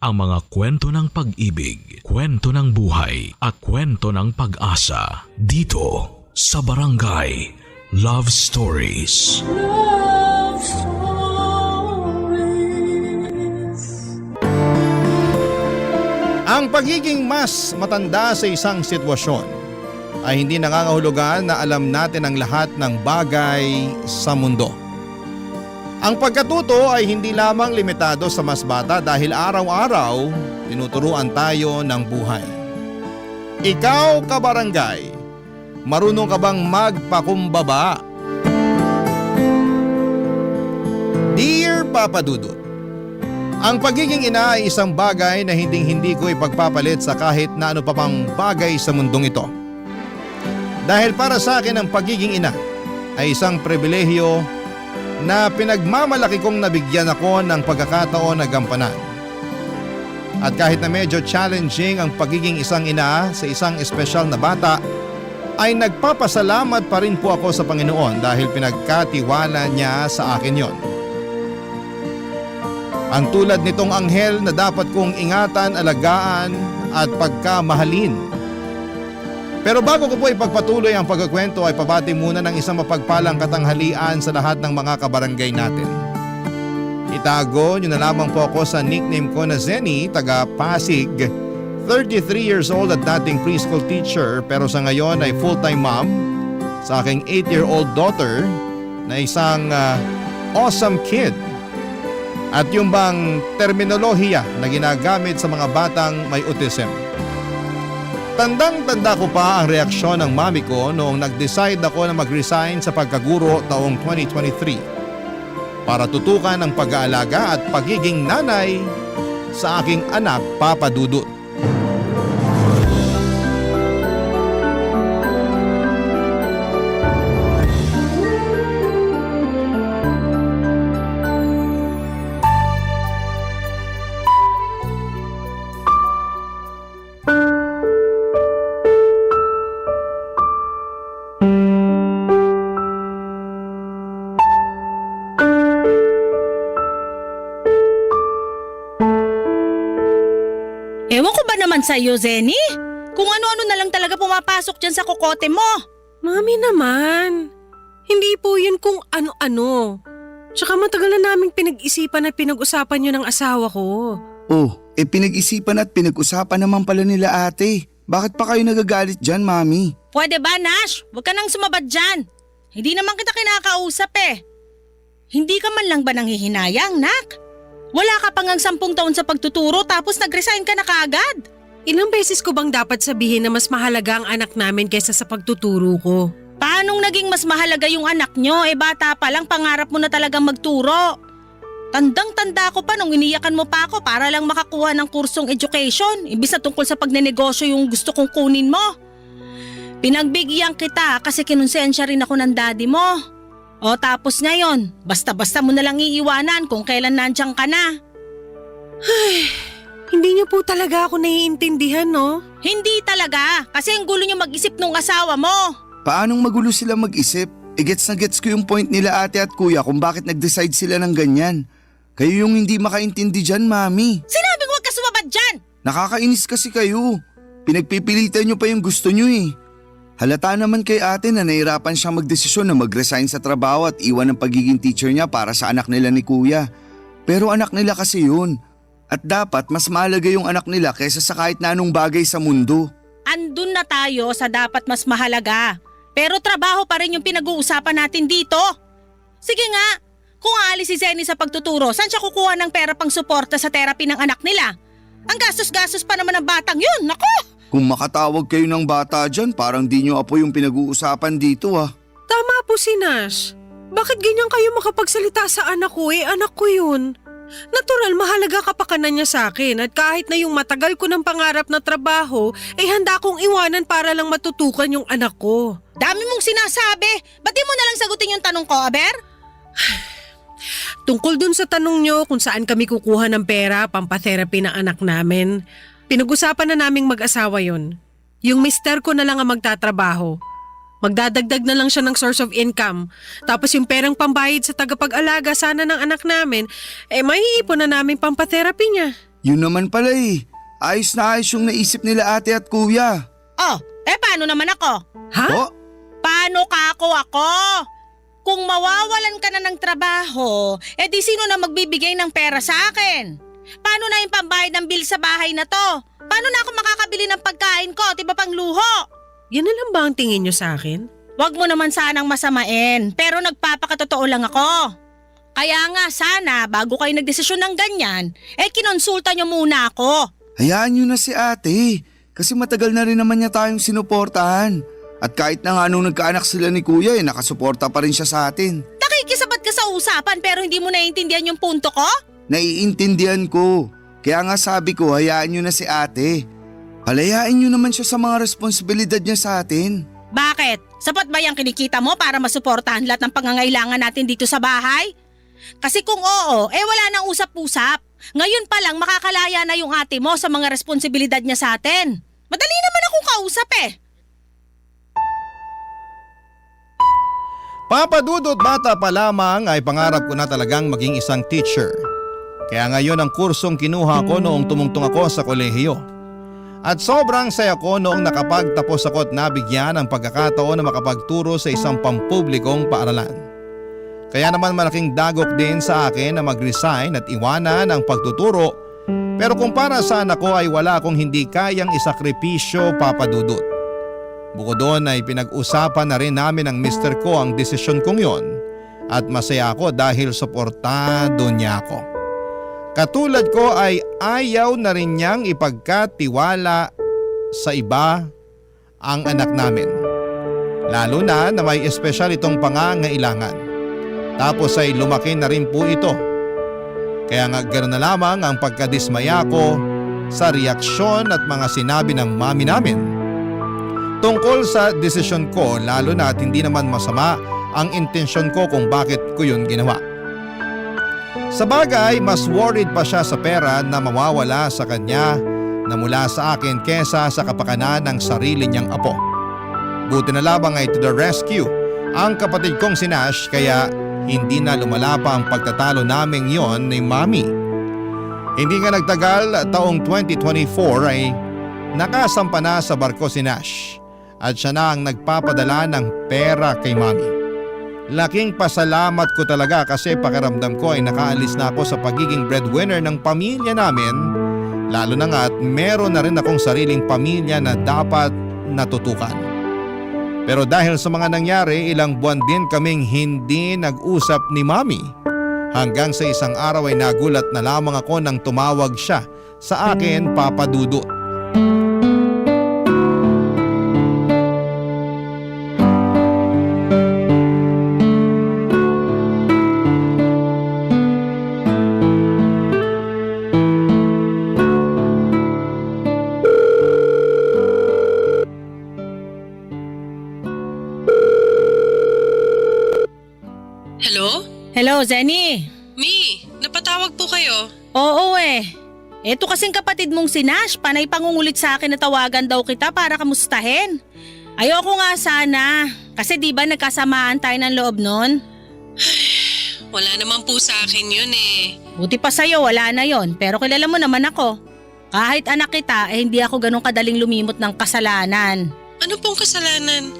ang mga kwento ng pag-ibig, kwento ng buhay at kwento ng pag-asa dito sa Barangay Love Stories. Love Stories. Ang pagiging mas matanda sa isang sitwasyon ay hindi nangangahulugan na alam natin ang lahat ng bagay sa mundo. Ang pagkatuto ay hindi lamang limitado sa mas bata dahil araw-araw tinuturuan tayo ng buhay. Ikaw, kabarangay, marunong ka bang magpakumbaba? Dear Papa Dudut, ang pagiging ina ay isang bagay na hindi ko ipagpapalit sa kahit na ano pa pang bagay sa mundong ito. Dahil para sa akin ang pagiging ina ay isang pribilehyo na pinagmamalaki kong nabigyan ako ng pagkakataon na gampanan. At kahit na medyo challenging ang pagiging isang ina sa isang espesyal na bata, ay nagpapasalamat pa rin po ako sa Panginoon dahil pinagkatiwala niya sa akin yon. Ang tulad nitong anghel na dapat kong ingatan, alagaan at pagkamahalin. Pero bago ko po ipagpatuloy ang pagkukwento ay pabati muna ng isang mapagpalang katanghalian sa lahat ng mga kabarangay natin. Itago niyo na lamang po ako sa nickname ko na Zenny, taga Pasig, 33 years old at dating preschool teacher pero sa ngayon ay full-time mom sa aking 8-year-old daughter na isang awesome kid. At yung bang terminolohiya na ginagamit sa mga batang may autism. Tandang-tanda ko pa ang reaksyon ng mami ko noong nag-decide ako na mag-resign sa pagkaguro taong 2023 para tutukan ang pag-aalaga at pagiging nanay sa aking anak, Papa Dudut. Ewan ko ba naman sa'yo, Zenny? Kung ano-ano na lang talaga pumapasok dyan sa kokote mo. Mami naman, hindi po yun kung ano-ano. Tsaka matagal na naming pinag-isipan at pinag-usapan yun ng asawa ko. Oh, pinag-isipan at pinag-usapan naman pala nila ate. Bakit pa kayo nagagalit dyan, Mami? Pwede ba, Nash? Huwag ka nang sumabad dyan. Hindi naman kita kinakausap eh. Hindi ka man lang ba nanghihinayang, Nak? Wala ka pang 10 taon sa pagtuturo tapos nag-resign ka na kaagad. Ilang beses ko bang dapat sabihin na mas mahalaga ang anak namin kaysa sa pagtuturo ko? Paanong naging mas mahalaga yung anak nyo? Bata pa lang, pangarap mo na talagang magturo. Tandang-tanda ko pa nung iniyakan mo pa ako para lang makakuha ng kursong education. Imbis na tungkol sa pagnenegosyo yung gusto kong kunin mo. Pinagbigyan kita kasi kinonsensya rin ako ng daddy mo. O tapos ngayon, basta-basta mo na lang iiwanan kung kailan nandiyan ka na. Ay, hindi niyo po talaga ako naiintindihan, no? Hindi talaga, kasi ang gulo niyo mag-isip nung asawa mo. Paanong magulo sila mag-isip? Gets na gets ko yung point nila ate at kuya kung bakit nag-decide sila ng ganyan. Kayo yung hindi makaintindi dyan, Mami. Sinabing huwag ka sumabad dyan! Nakakainis kasi kayo. Pinagpipilitan nyo pa yung gusto nyo eh. Halata naman kay ate na nahirapan siyang magdesisyon na mag-resign sa trabaho at iwan ang pagiging teacher niya para sa anak nila ni kuya. Pero anak nila kasi yun. At dapat mas mahalaga yung anak nila kaysa sa kahit na anong bagay sa mundo. Andun na tayo sa dapat mas mahalaga. Pero trabaho pa rin yung pinag-uusapan natin dito. Sige nga, kung aalis si Zenny sa pagtuturo, saan siya kukuha ng pera pang suporta sa therapy ng anak nila? Ang gastos-gastos pa naman ng batang yun, naku! Kung makatawag kayo ng bata dyan, parang di nyo apo yung pinag-uusapan dito ah. Tama po si Nash. Bakit ganyan kayo makapagsalita sa anak ko? Anak ko yun. Natural, mahalaga kapakanan niya sa akin at kahit na yung matagal ko ng pangarap na trabaho, handa kong iwanan para lang matutukan yung anak ko. Dami mong sinasabi. Ba't di mo na lang sagutin yung tanong ko, Aber? Tungkol dun sa tanong nyo kung saan kami kukuha ng pera pampatherapy ng anak namin, pinag-usapan na naming mag-asawa yun. Yung mister ko na lang ang magtatrabaho. Magdadagdag na lang siya ng source of income. Tapos yung perang pambayad sa tagapag-alaga sana ng anak namin, maiipon na namin pampatherapy niya. Yun naman pala eh. Ayos na ayos yung naisip nila ate at kuya. Oh, paano naman ako? Ha? Oh, Paano ka ako? Kung mawawalan ka na ng trabaho, di sino na magbibigay ng pera sa akin? Paano na yung pambayad ng bill sa bahay na to? Paano na ako makakabili ng pagkain ko, di ba pang luho? Yan na lang ba ang tingin niyo sa akin? Wag mo naman sanang masamain, pero nagpapakatotoo lang ako. Kaya nga sana, bago kayo nagdesisyon ng ganyan, kinonsulta nyo muna ako. hayaan nyo na si ate. Kasi matagal na rin naman niya tayong sinuportahan. At kahit na nga nung nagkaanak sila ni kuya nakasuporta pa rin siya sa atin. Nakikisabat ka sa usapan pero hindi mo naiintindihan yung punto ko? Naiintindihan ko. Kaya nga sabi ko, hayaan nyo na si ate. Palayain nyo naman siya sa mga responsibilidad niya sa atin. Bakit? Sapat ba yung kinikita mo para masuportahan lahat ng pangangailangan natin dito sa bahay? Kasi kung oo, wala nang usap-usap. Ngayon pa lang makakalaya na yung ate mo sa mga responsibilidad niya sa atin. Madali naman akong kausap Papa Dudut, bata pa lamang ay pangarap ko na talagang maging isang teacher. Kaya ngayon ang kursong kinuha ko noong tumungtong ako sa kolehiyo. At sobrang saya ko noong nakapagtapos ako at nabigyan ng pagkakataon na makapagturo sa isang pampublikong paaralan. Kaya naman malaking dagok din sa akin na mag-resign at iwanan ang pagtuturo. Pero kung para sa anak ko ay wala akong hindi kayang isakripisyo, Papa Dudut. Bukod doon ay pinag-usapan na rin namin ng mister ko ang desisyon kong yon at masaya ako dahil suportado niya ako. Katulad ko ay ayaw na rin niyang ipagkatiwala sa iba ang anak namin. Lalo na may espesyal itong pangangailangan. Tapos ay lumaki na rin po ito. Kaya nga ganoon na lamang ang pagkadismaya ko sa reaksyon at mga sinabi ng mami namin. Tungkol sa desisyon ko, lalo na at hindi naman masama ang intensyon ko kung bakit ko yun ginawa. Sa bagay, mas worried pa siya sa pera na mawawala sa kanya na mula sa akin kesa sa kapakanan ng sarili niyang apo. Buti na lamang ay to the rescue ang kapatid kong si Nash kaya hindi na lumala pa ang pagtatalo naming yon ni Mami. Hindi nga nagtagal, taong 2024 ay nakasampa na sa barko si Nash. At siya na ang nagpapadala ng pera kay Mami. Laking pasalamat ko talaga kasi pakiramdam ko ay nakaalis na ako sa pagiging breadwinner ng pamilya namin. Lalo na nga at meron na rin akong sariling pamilya na dapat natutukan. Pero dahil sa mga nangyari, ilang buwan din kaming hindi nag-usap ni Mami. Hanggang sa isang araw ay nagulat na lamang ako nang tumawag siya sa akin, Papa Dudut. Hello, Zenny. Mi, napatawag po kayo. Oo Eto kasing kapatid mong si Nash, panay pangungulit sa akin na tawagan daw kita para kamustahin. Ayoko nga sana, kasi di ba nagkasamaan tayo ng loob nun? Wala naman po sa akin yun Buti pa sa'yo, wala na yon. Pero kilala mo naman ako. Kahit anak kita, hindi ako ganun kadaling lumimot ng kasalanan. Ano pong kasalanan?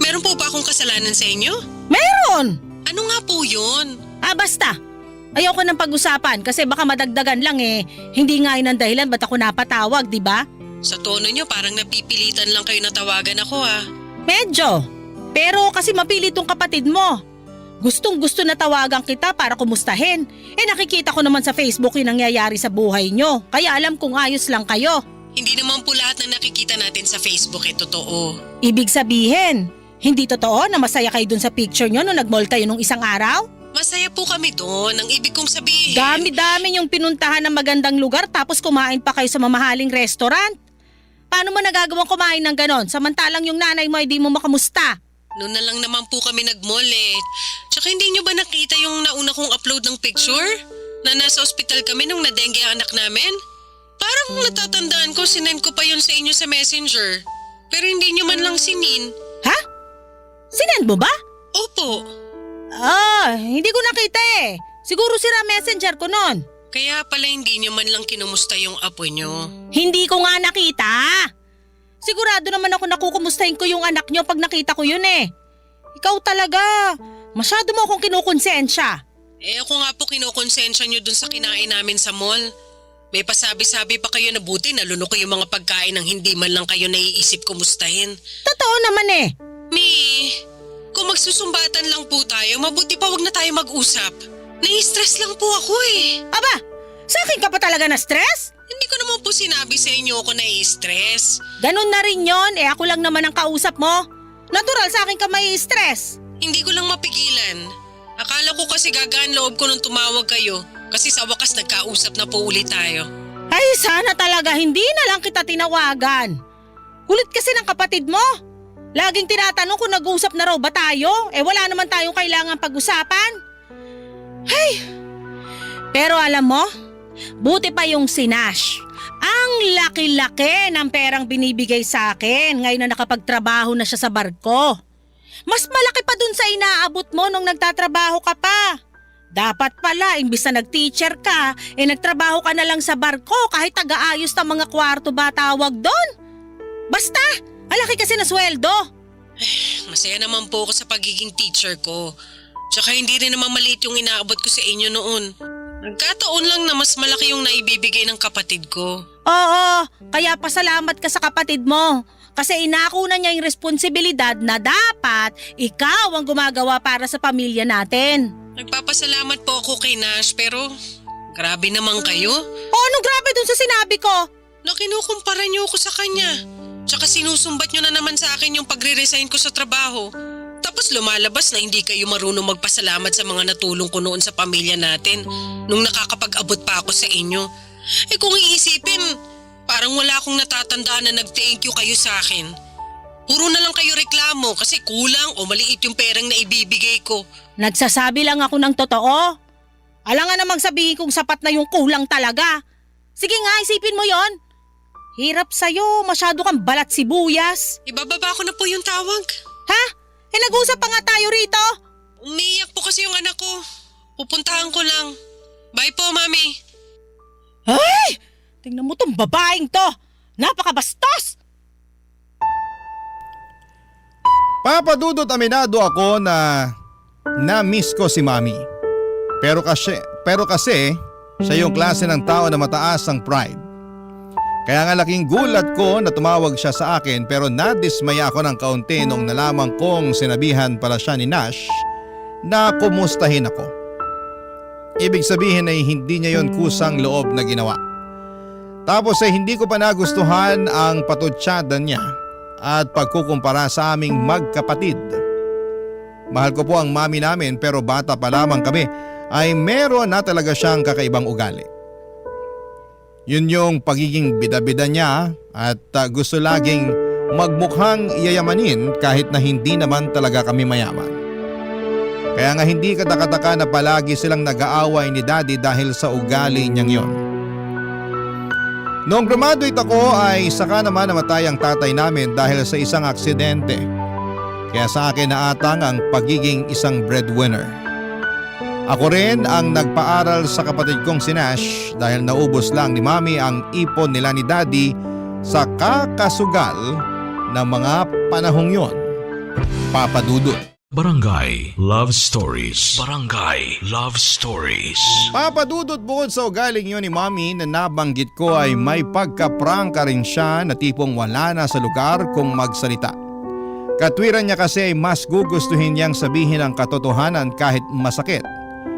Meron po ba akong kasalanan sa inyo? Meron! Ano nga po yun? Basta. Ayoko nang pag-usapan kasi baka madagdagan lang Hindi nga yun ang dahilan ba't ako napatawag, di ba? Sa tono nyo parang napipilitan lang kayo na tawagan ako Medyo. Pero kasi mapilit tong kapatid mo. Gustong gusto na tawagan kita para kumustahin. Nakikita ko naman sa Facebook yung nangyayari sa buhay nyo. Kaya alam kong ayos lang kayo. Hindi naman po lahat ng nakikita natin sa Facebook totoo. Ibig sabihin, hindi totoo na masaya kayo dun sa picture nyo nung nag-mall kayo nung isang araw? Masaya po kami doon. Ang ibig kong sabihin… Dami-dami yung pinuntahan ng magandang lugar tapos kumain pa kayo sa mamahaling restaurant. Paano mo nagagawang kumain ng ganon samantalang yung nanay mo ay di mo makamusta? Noon na lang naman po kami nag-mall Tsaka hindi nyo ba nakita yung nauna kong upload ng picture? Na nasa ospital kami nung na-dengue ang anak namin? Parang natatandaan ko, sinend ko pa yun sa inyo sa messenger. Pero hindi nyo man lang sinin. Ha? Sinend mo ba? Opo. Hindi ko nakita Siguro sira messenger ko nun. Kaya pala hindi niyo man lang kinumusta yung apo niyo. Hindi ko nga nakita. Sigurado naman ako nakukumustahin ko yung anak nyo pag nakita ko yun eh. Ikaw talaga, masyado mo akong kinukonsensya. Ako nga po kinukonsensya niyo dun sa kinain namin sa mall. May pasabi-sabi pa kayo na buti nalunok ko yung mga pagkain ng hindi man lang kayo naiisip kumustahin. Totoo naman eh. Mi, kung magsusumbatan lang po tayo, mabuti pa wag na tayo mag-usap. Nai-stress lang po ako eh. Aba, sa akin ka pa talaga na stress? Hindi ko naman po sinabi sa inyo ako nai-stress. Ganun na rin yon, ako lang naman ang kausap mo. Natural sa akin ka may stress. Hindi ko lang mapigilan. Akala ko kasi gagaan loob ko nung tumawag kayo. Kasi sa wakas nagkausap na po ulit tayo. Ay, sana talaga hindi na lang kita tinawagan. Kulit kasi ng kapatid mo. Laging tinatanong kung nag-uusap na raw ba tayo. Wala naman tayong kailangan pag-usapan. Hey! Pero alam mo, buti pa yung si Nash. Ang laki-laki ng perang binibigay sa akin ngayon na nakapagtrabaho na siya sa barko. Mas malaki pa dun sa inaabot mo nung nagtatrabaho ka pa. Dapat pala, imbis na nag-teacher ka, nagtrabaho ka na lang sa barko kahit taga-ayos ng mga kwarto ba tawag doon. Basta, alaki kasi na sweldo. Masaya naman po ako sa pagiging teacher ko. Tsaka hindi rin naman maliit yung inaabot ko sa inyo noon. Nagkataon lang na mas malaki yung naibibigay ng kapatid ko. Oo, kaya pasalamat ka sa kapatid mo. Kasi inako na niya yung responsibilidad na dapat ikaw ang gumagawa para sa pamilya natin. Nagpapasalamat po ako kay Nash pero grabe naman kayo. Anong grabe dun sa sinabi ko? Na kinukumpara niyo ako sa kanya. Tsaka sinusumbat niyo na naman sa akin yung pagre-resign ko sa trabaho. Tapos lumalabas na hindi kayo marunong magpasalamat sa mga natulong ko noon sa pamilya natin nung nakakapag-abot pa ako sa inyo. Kung iisipin, parang wala akong natatandaan na nag-thank you kayo sa akin. Puro na lang kayo reklamo kasi kulang o maliit yung perang na ibibigay ko. Nagsasabi lang ako ng totoo. Alangan namang sabihin kung sapat na yung kulang talaga. Sige nga, isipin mo yon. Hirap sa'yo, masyado kang balat sibuyas. Ibababa ko na po yung tawag. Ha? Nag-usap pa nga tayo rito. Umiyak po kasi yung anak ko. Pupuntahan ko lang. Bye po, Mami. Ay! Tingnan mo tong babaeng to. Napakabastos! Papadudot aminado ako na na-miss ko si Mami. Pero kasi siya yung klase ng tao na mataas ang pride. Kaya nga laking gulat ko na tumawag siya sa akin pero nadismaya ako ng kaunti nung nalaman kong sinabihan pala siya ni Nash na kumustahin ako. Ibig sabihin ay hindi niya yon kusang loob na ginawa. Tapos ay hindi ko pa nagustuhan ang patutsyada niya at pagkukumpara sa aming magkapatid. Mahal ko po ang mami namin pero bata pa lamang kami ay meron na talaga siyang kakaibang ugali. Yun yung pagiging bida-bida niya at gusto laging magmukhang yayamanin kahit na hindi naman talaga kami mayaman. Kaya nga hindi katakataka na palagi silang nag-aaway ni Daddy dahil sa ugali niyang yon. Noong graduate ako ay saka naman namatay ang tatay namin dahil sa isang aksidente. Kaya sa akin naatang ang pagiging isang breadwinner. Ako rin ang nagpaaral sa kapatid kong si Nash dahil naubos lang ni Mami ang ipon nila ni Daddy sa kakasugal ng mga panahong yon. Papadudot. Barangay Love Stories. Barangay Love Stories. Papadudot bukod sa ugaling yun ni Mami na nabanggit ko ay may pagka-prangka rin siya na tipong wala na sa lugar kung magsalita. Katwiran niya kasi ay mas gugustuhin niyang sabihin ang katotohanan kahit masakit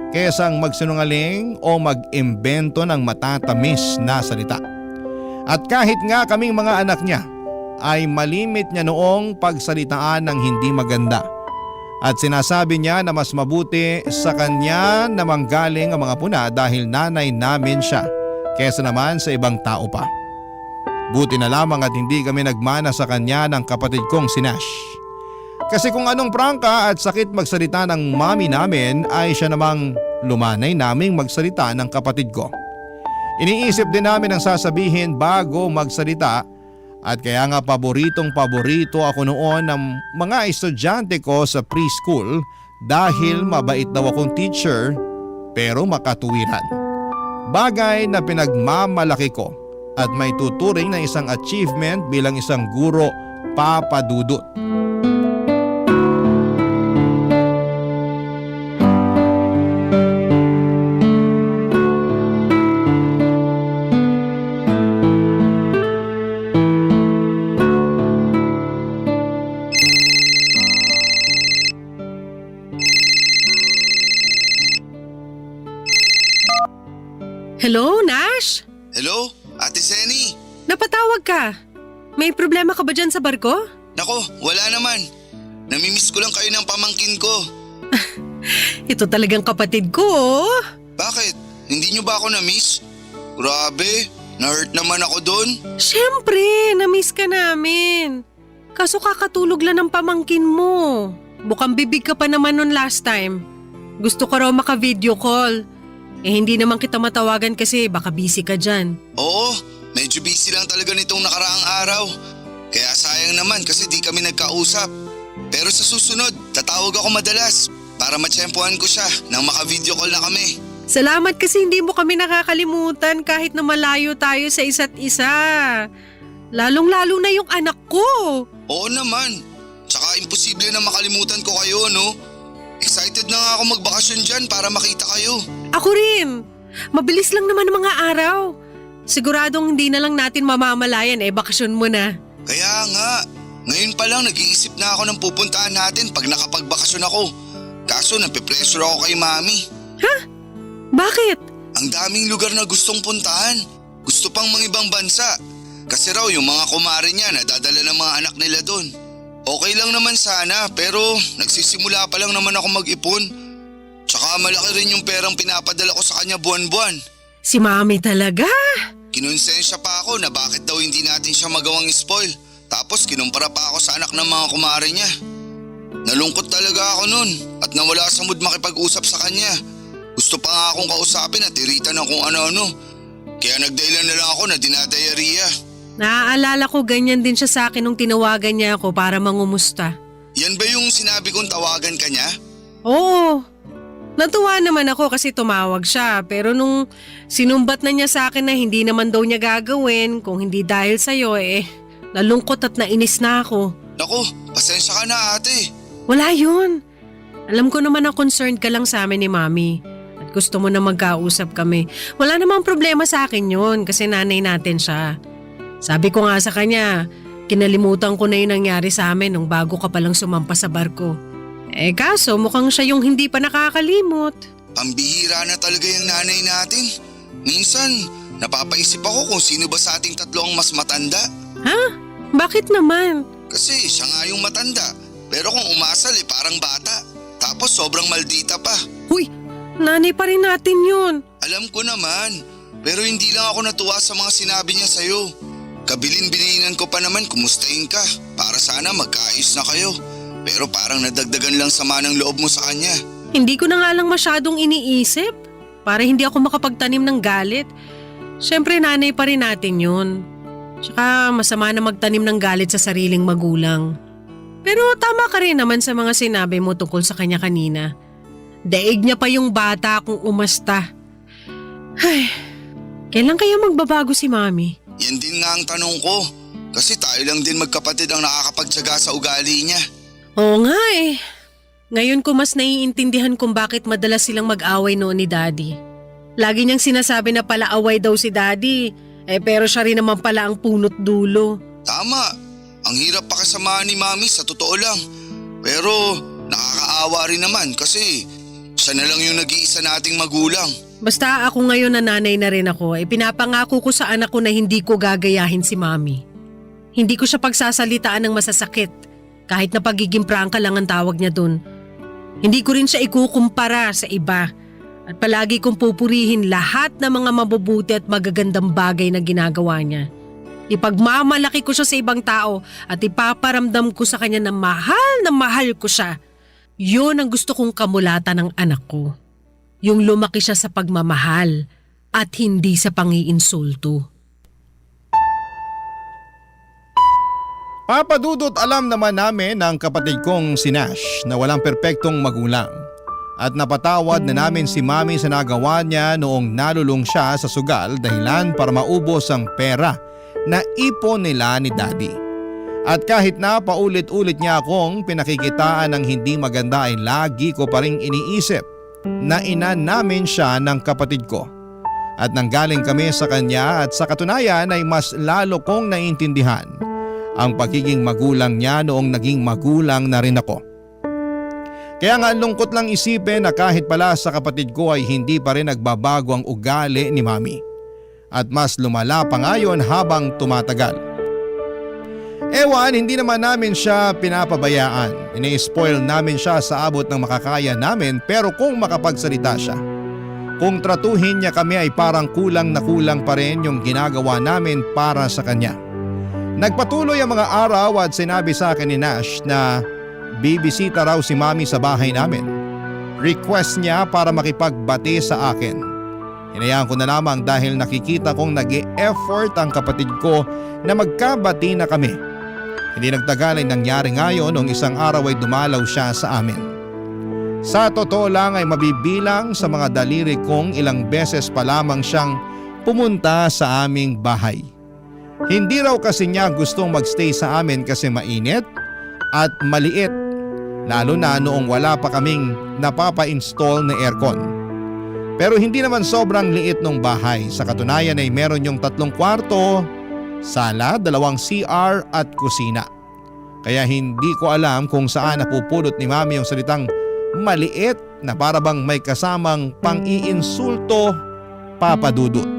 kaysa magsinungaling o mag-imbento ng matatamis na salita. At kahit nga kaming mga anak niya ay malimit niya noong pagsalitaan ng hindi maganda. At sinasabi niya na mas mabuti sa kanya na manggaling ang mga puna dahil nanay namin siya kaysa naman sa ibang tao pa. Buti na lamang at hindi kami nagmana sa kanya ng kapatid kong si Nash. Kasi kung anong prangka at sakit magsalita ng mami namin ay siya namang lumanay naming magsalita ng kapatid ko. Iniisip din namin ang sasabihin bago magsalita at kaya nga paboritong-paborito ako noon ng mga estudyante ko sa preschool dahil mabait daw akong teacher pero makatuwiran. Bagay na pinagmamalaki ko at may tuturing na isang achievement bilang isang guro, Papa Dudut. Hello, Nash? Hello, Ate Seni? Napatawag ka. May problema ka ba dyan sa barko? Nako, wala naman. Namimiss ko lang kayo ng pamangkin ko. Ito talagang kapatid ko, oh. Bakit? Hindi nyo ba ako na-miss? Grabe, na-hurt naman ako doon. Siyempre, na-miss ka namin. Kaso kakatulog lang ng pamangkin mo. Bukang bibig ka pa naman nun last time. Gusto ko raw maka-video call. Hindi naman kita matawagan kasi baka busy ka dyan. Oo, medyo busy lang talaga nitong nakaraang araw. Kaya sayang naman kasi di kami nagkausap. Pero sa susunod, tatawag ako madalas para matsyempohan ko siya nang maka-video call na kami. Salamat kasi hindi mo kami nakakalimutan kahit na malayo tayo sa isa't isa. Lalong-lalo na yung anak ko. Oo naman. Tsaka imposible na makalimutan ko kayo, no? Excited na nga ako magbakasyon dyan para makita kayo. Ako rin. Mabilis lang naman ang mga araw. Siguradong hindi na lang natin mamamalayan bakasyon mo na. Kaya nga, ngayon pa lang nag-iisip na ako ng pupuntahan natin pag nakapagbakasyon ako. Kaso napipressure ako kay Mami. Ha? Bakit? Ang daming lugar na gustong puntahan. Gusto pang mga ibang bansa. Kasi raw yung mga kumare niya nadadala ng mga anak nila doon. Okay lang naman sana pero nagsisimula pa lang naman ako mag-ipon. Tsaka malaki rin yung perang pinapadala ko sa kanya buwan-buwan. Si Mami talaga? Kinonsensya pa ako na bakit daw hindi natin siya magawang spoil. Tapos kinumpara pa ako sa anak ng mga kumare niya. Nalungkot talaga ako nun at nawala sa mood makipag-usap sa kanya. Gusto pa nga akong kausapin at iritan ng kung ano-ano. Kaya nagdahilan na lang ako na dinadayariya. Naaalala ko ganyan din siya sa akin nung tinawagan niya ako para mangumusta. Yan ba yung sinabi kong tawagan ka niya? Oo. Natuwa naman ako kasi tumawag siya pero nung sinumbat na niya sa akin na hindi naman daw niya gagawin kung hindi dahil sa'yo nalungkot at nainis na ako. Naku, pasensya ka na ate. Wala yun. Alam ko naman na concerned ka lang sa amin ni Mami at gusto mo na magkausap kami. Wala namang problema sa akin yun kasi nanay natin siya. Sabi ko nga sa kanya, kinalimutan ko na yung nangyari sa amin nung bago ka palang sumampa sa barko. Kaso mukhang siya yung hindi pa nakakalimot. Pambihira na talaga yung nanay natin. Minsan, napapaisip ako kung sino ba sa ating tatlo ang mas matanda. Ha? Bakit naman? Kasi siya nga yung matanda. Pero kung umasal parang bata. Tapos sobrang maldita pa. Huy, nanay pa rin natin yun. Alam ko naman. Pero hindi lang ako natuwa sa mga sinabi niya sa'yo. Kabilin-bilinan ko pa naman kumustahin ka para sana magkaayos na kayo. Pero parang nadagdagan lang sama ng loob mo sa kanya. Hindi ko na nga lang masyadong iniisip para hindi ako makapagtanim ng galit. Siyempre nanay pa rin natin yun. Tsaka masama na magtanim ng galit sa sariling magulang. Pero tama ka rin naman sa mga sinabi mo tungkol sa kanya kanina. Daig niya pa yung bata kung umasta. Ay, kailan kaya magbabago si Mami? Yan din nga ang tanong ko. Kasi tayo lang din magkapatid ang nakakapagtsaga sa ugali niya. Oo nga Ngayon ko mas naiintindihan kung bakit madalas silang mag-away noon ni Daddy. Lagi niyang sinasabi na pala away daw si Daddy, pero siya rin naman pala ang punot dulo. Tama. Ang hirap pakasamahan ni Mami sa totoo lang. Pero nakakaawa rin naman kasi siya na lang yung nag-iisa nating magulang. Basta ako ngayon na nanay na rin ako, pinapangako ko sa anak ko na hindi ko gagayahin si Mami. Hindi ko siya pagsasalitaan ng masasakit, kahit na pagiging prangka lang ang tawag niya dun. Hindi ko rin siya ikukumpara sa iba at palagi kong pupurihin lahat ng mga mabubuti at magagandang bagay na ginagawa niya. Ipagmamalaki ko siya sa ibang tao at ipaparamdam ko sa kanya na mahal ko siya. Yun ang gusto kong kamulatan ng anak ko. Yung lumaki siya sa pagmamahal at hindi sa pangiinsulto. Papa Dudut, alam naman namin ng kapatid kong si Nash na walang perpektong magulang. At napatawad na namin si Mami sa nagawa niya noong nalulung siya sa sugal dahilan para maubos ang pera na ipon nila ni Daddy. At kahit na paulit-ulit niya akong pinakikitaan ng hindi maganda ay lagi ko pa ring iniisip na ina namin siya ng kapatid ko. At nanggaling kami sa kanya at sa katunayan ay mas lalo kong naiintindihan ang pagiging magulang niya noong naging magulang na rin ako. Kaya nga lungkot lang isipin na kahit pala sa kapatid ko ay hindi pa rin nagbabago ang ugali ni Mami. At mas lumala pa ngayon habang tumatagal. Ewan, hindi naman namin siya pinapabayaan. Ini-spoil namin siya sa abot ng makakaya namin pero kung makapagsalita siya. Kung tratuhin niya kami ay parang kulang na kulang pa rin yung ginagawa namin para sa kanya. Nagpatuloy ang mga araw at sinabi sa akin ni Nash na bibisita raw si Mami sa bahay namin. Request niya para makipagbati sa akin. Hinayaan ko na lamang dahil nakikita kong nag-e-effort ang kapatid ko na magkabati na kami. Hindi nagtagal ay nangyari ngayon nung isang araw ay dumalaw siya sa amin. Sa totoo lang ay mabibilang sa mga daliri kong ilang beses pa lamang siyang pumunta sa aming bahay. Hindi raw kasi niya gustong magstay sa amin kasi mainit at maliit, lalo na noong wala pa kaming napapa-install na aircon. Pero hindi naman sobrang liit ng bahay. Sa katunayan ay meron yung 3 kwarto, sala, 2 CR at kusina. Kaya hindi ko alam kung saan napupulot ni Mami yung salitang maliit na para bang may kasamang pang-iinsulto, Papa Dudut.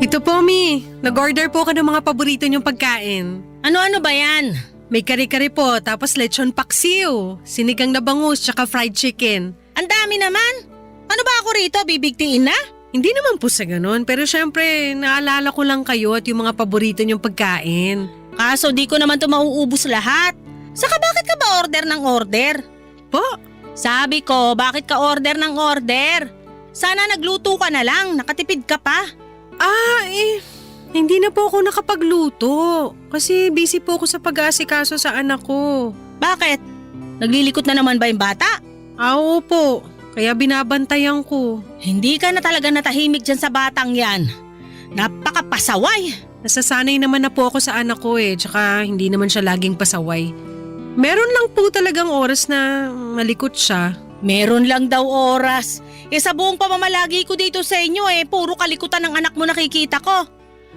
Ito po, Mi. Nag-order po ka ng mga paborito niyong pagkain. Ano-ano ba yan? May kare-kare po, tapos lechon paksiw, sinigang na bangus, tsaka fried chicken. Ang dami naman. Ano ba ako rito, bibigtiin na? Hindi naman po sa ganun, pero syempre, naalala ko lang kayo at yung mga paborito niyong pagkain. Kaso di ko naman to mauubos lahat. Saka bakit ka ba order ng order? Po? Sabi ko, bakit ka order ng order? Sana nagluto ka na lang, nakatipid ka pa. Hindi na po ako nakapagluto. Kasi busy po ako sa pag-aasikaso sa anak ko. Bakit? Naglilikot na naman ba yung bata? Oo po, kaya binabantayan ko. Hindi ka na talaga natahimik dyan sa batang yan. Napakapasaway. Nasasanay naman na po ako sa anak ko tsaka hindi naman siya laging pasaway. Meron lang po talagang oras na malikot siya. Meron lang daw oras. Sa buong pamamalagi ko dito sa inyo puro kalikutan ng anak mo nakikita ko.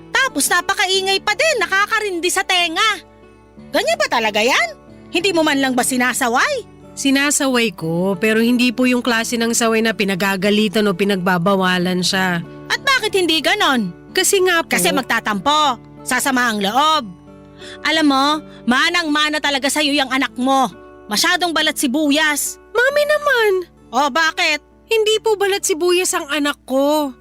Tapos napakaingay pa din, nakakarindi sa tenga. Ganyan ba talaga yan? Hindi mo man lang ba sinasaway? Sinasaway ko, pero hindi po yung klase ng saway na pinagagalitan o pinagbabawalan siya. At bakit hindi ganon? Kasi nga po… Kasi magtatampo, sasama ang loob. Alam mo, manang-mana talaga sa'yo yung anak mo. Masyadong balat sibuyas. Mami naman! O bakit? Hindi po balat sibuyas ang anak ko.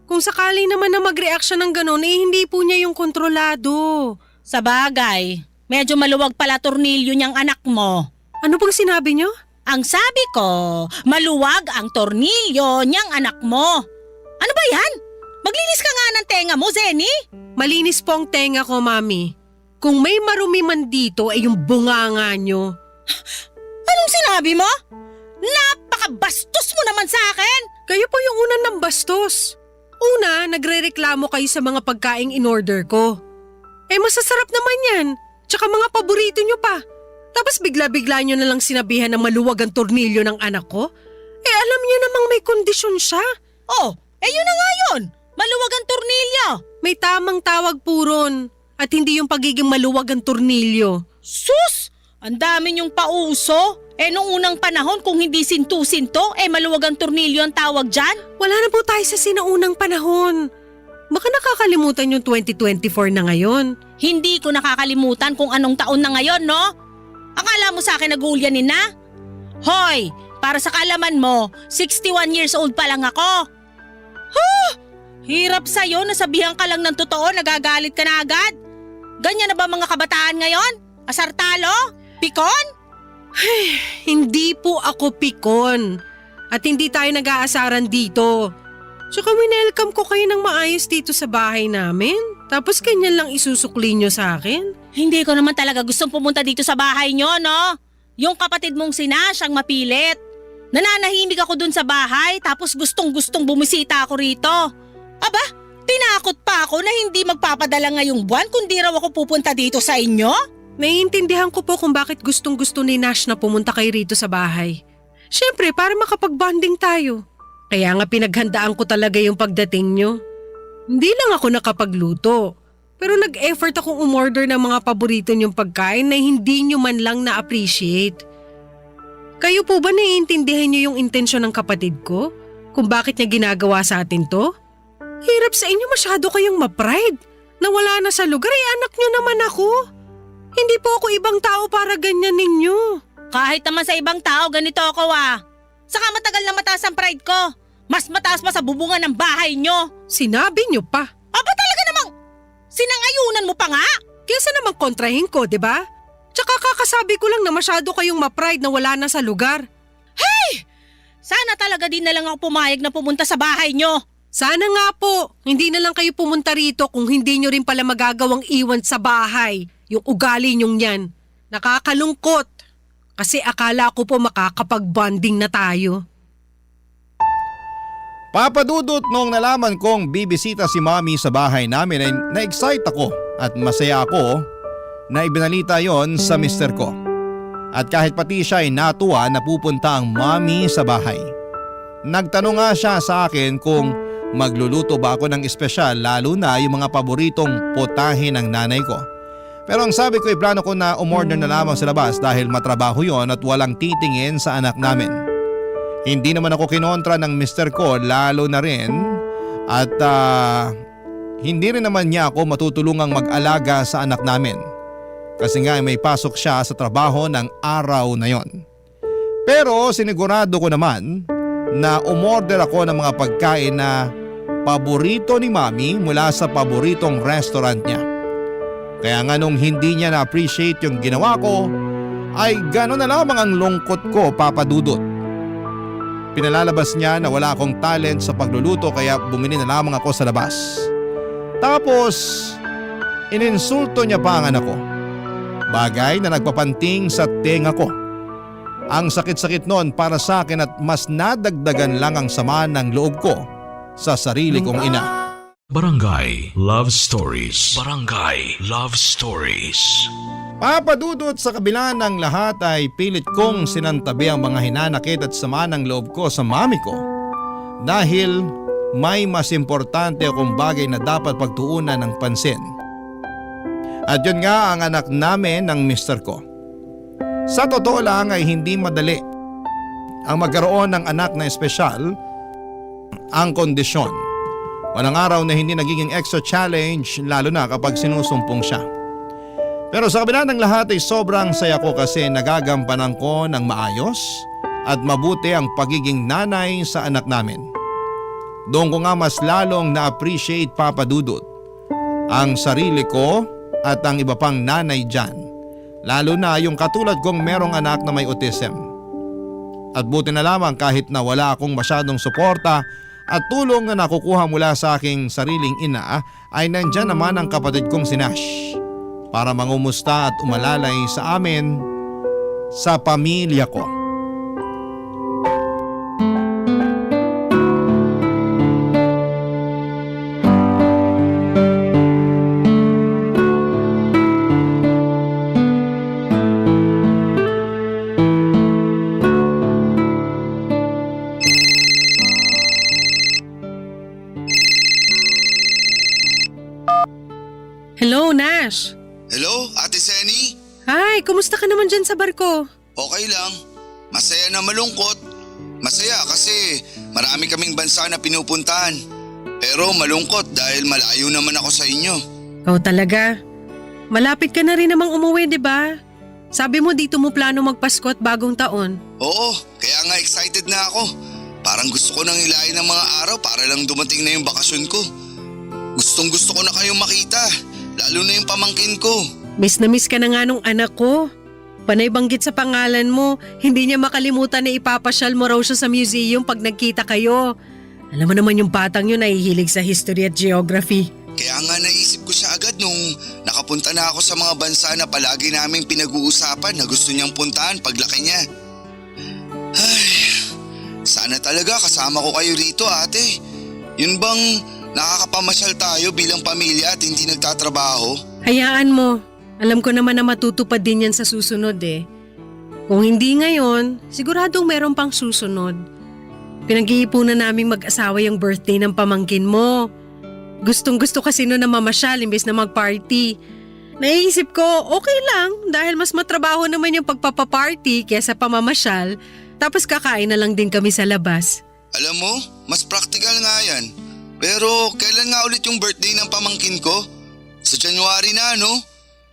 Kung sakali naman na mag-react siya ng ganon, hindi po niya yung kontrolado. Sa bagay, medyo maluwag pala tornilyo niyang anak mo. Ano pong sinabi niyo? Ang sabi ko, maluwag ang tornilyo niyang anak mo. Ano ba yan? Maglinis ka nga ng tenga mo, Zenny. Malinis po ang tenga ko, Mami. Kung may marumi man dito ay yung bunganga niyo. Anong sinabi mo? Napakabastos mo naman sa akin. Kayo po yung unang ng bastos. Una, nagre-reklamo kayo sa mga pagkaing in-order ko. Masasarap naman yan. Tsaka mga paborito nyo pa. Tapos bigla-bigla nyo na lang sinabihan na maluwag ang tornilyo ng anak ko? Alam nyo namang may kondisyon siya. Yun na nga yun. Maluwag ang tornilyo. May tamang tawag po ron. At hindi yung pagiging maluwag ang tornilyo. Sus! Ang dami niyong pauso. Nung unang panahon kung hindi sinto-sinto, maluwag ang tornilyo ang tawag dyan? Wala na po tayo sa sinaunang panahon. Baka nakakalimutan yung 2024 na ngayon. Hindi ko nakakalimutan kung anong taon na ngayon, no? Akala mo sa akin nag-uulyanin na? Hoy, para sa kaalaman mo, 61 years old pa lang ako. Hirap sa'yo, nasabihan ka lang ng totoo, nagagalit ka na agad. Ganyan na ba mga kabataan ngayon? Asartalo? Pikon? Hindi po ako pikon. At hindi tayo nag-aasaran dito. Tsaka winelcome ko kayo ng maayos dito sa bahay namin. Tapos ganyan lang isusukli nyo sa akin. Hindi ko naman talaga gustong pumunta dito sa bahay nyo, no? Yung kapatid mong si Nash ang mapilit. Nananahimik ako dun sa bahay tapos gustong-gustong bumisita ako rito. Aba, tinakot pa ako na hindi magpapadala ngayong buwan kundi raw ako pupunta dito sa inyo? Naiintindihan ko po kung bakit gustong-gusto ni Nash na pumunta kayo rito sa bahay. Siyempre, para makapag-bonding tayo. Kaya nga pinaghandaan ko talaga yung pagdating nyo. Hindi lang ako nakapagluto. Pero nag-effort akong umorder ng mga paborito niyong pagkain na hindi nyo man lang na-appreciate. Kayo po ba naiintindihan niyo yung intensyon ng kapatid ko? Kung bakit niya ginagawa sa atin to? Hirap sa inyo, masyado kayong ma-pride. Nawala na sa lugar, anak niyo naman ako. Hindi po ako ibang tao para ganyan ninyo. Kahit naman sa ibang tao, ganito ako Saka matagal na mataas ang pride ko. Mas mataas pa sa bubungan ng bahay nyo. Sinabi niyo pa. Aba talaga namang sinangayunan mo pa nga? Kesa namang kontrahin ko, di ba? Tsaka kakasabi ko lang na masyado kayong ma-pride na wala na sa lugar. Sana talaga din na lang ako pumayag na pumunta sa bahay nyo. Sana nga po, hindi na lang kayo pumunta rito kung hindi nyo rin pala magagawang iwan sa bahay. Yung ugali nyong yan. Nakakalungkot. Kasi akala ko po makakapag-bonding na tayo. Papadudot, noong nalaman kong bibisita si Mami sa bahay namin ay na-excite ako at masaya ako na ibinalita yon sa mister ko. At kahit pati siya ay natuwa na pupunta ang Mami sa bahay. Nagtanong nga siya sa akin kung magluluto ba ako ng espesyal lalo na yung mga paboritong potahe ng nanay ko. Pero ang sabi ko ay plano ko na umorder na lamang sa labas dahil matrabaho yon at walang titingin sa anak namin. Hindi naman ako kinontra ng mister ko lalo na rin at hindi rin naman niya ako matutulungang mag-alaga sa anak namin. Kasi nga may pasok siya sa trabaho ng araw na yon. Pero sinigurado ko naman na umorder ako ng mga pagkain na paborito ni Mami mula sa paboritong restaurant niya. Kaya nga nung hindi niya na-appreciate yung ginawa ko, ay gano'n na lamang ang lungkot ko, Papa Dudut. Pinalalabas niya na wala akong talent sa pagluluto kaya bumili na lamang ako sa labas. Tapos, ininsulto niya pa ang anak ko. Bagay na nagpapanting sa tenga ko. Ang sakit-sakit noon para sa akin at mas nadagdagan lang ang sama ng loob ko sa sarili kong ina. Barangay Love Stories. Barangay Love Stories. Papadudot, sa kabila ng lahat ay pilit kong sinantabi ang mga hinanakit at sama ng loob ko sa mami ko. Dahil may mas importante akong bagay na dapat pagtuunan ng pansin. At yun nga ang anak namin ng mister ko. Sa totoo lang ay hindi madali ang magkaroon ng anak na espesyal. Ang kondisyon, walang araw na hindi nagiging extra challenge lalo na kapag sinusumpong siya. Pero sa kabila ng lahat ay sobrang saya ko kasi nagagampanan ko ng maayos at mabuti ang pagiging nanay sa anak namin. Doon ko nga mas lalong na-appreciate, Papa Dudut, ang sarili ko at ang iba pang nanay dyan. Lalo na yung katulad kong merong anak na may autism. At buti na lamang kahit na wala akong masyadong suporta at tulong na nakukuha mula sa aking sariling ina ay nandyan naman ang kapatid kong si Nash para mangumusta at umalalay sa amin, sa pamilya ko. Hello, Nash. Hello, Ate Seni? Hi, kumusta ka naman dyan sa barko? Okay lang. Masaya na malungkot. Masaya kasi marami kaming bansa na pinupuntahan. Pero malungkot dahil malayo naman ako sa inyo. Ikaw talaga. Malapit ka na rin namang umuwi, di ba? Sabi mo dito mo plano magpasko at bagong taon. Oo, kaya nga excited na ako. Parang gusto ko nang hilahin ng mga araw para lang dumating na yung bakasyon ko. Gustong gusto ko na kayong makita, lalo na yung pamangkin ko. Miss na miss ka na nga nung anak ko. Panay banggit sa pangalan mo, hindi niya makalimutan na ipapasyal mo raw siya sa museum pag nagkita kayo. Alam mo naman yung batang yun nahihilig sa history at geography. Kaya nga naisip ko siya agad nung nakapunta na ako sa mga bansa na palagi naming pinag-uusapan na gusto niyang puntahan paglaki niya. Ay, sana talaga kasama ko kayo rito, ate. Yun bang nakakapamasyal tayo bilang pamilya at hindi nagtatrabaho? Hayaan mo. Alam ko naman na matutupad din yan sa susunod eh. Kung hindi ngayon, siguradong meron pang susunod. Pinag-iipunan naming mag-asawa yung birthday ng pamangkin mo. Gustong-gusto kasi noon na mamasyal imbes na mag-party. Naiisip ko, okay lang dahil mas matrabaho naman yung pagpapaparty kesa pamamasyal. Tapos kakain na lang din kami sa labas. Alam mo, mas practical nga yan. Pero kailan nga ulit yung birthday ng pamangkin ko? Sa January na, no?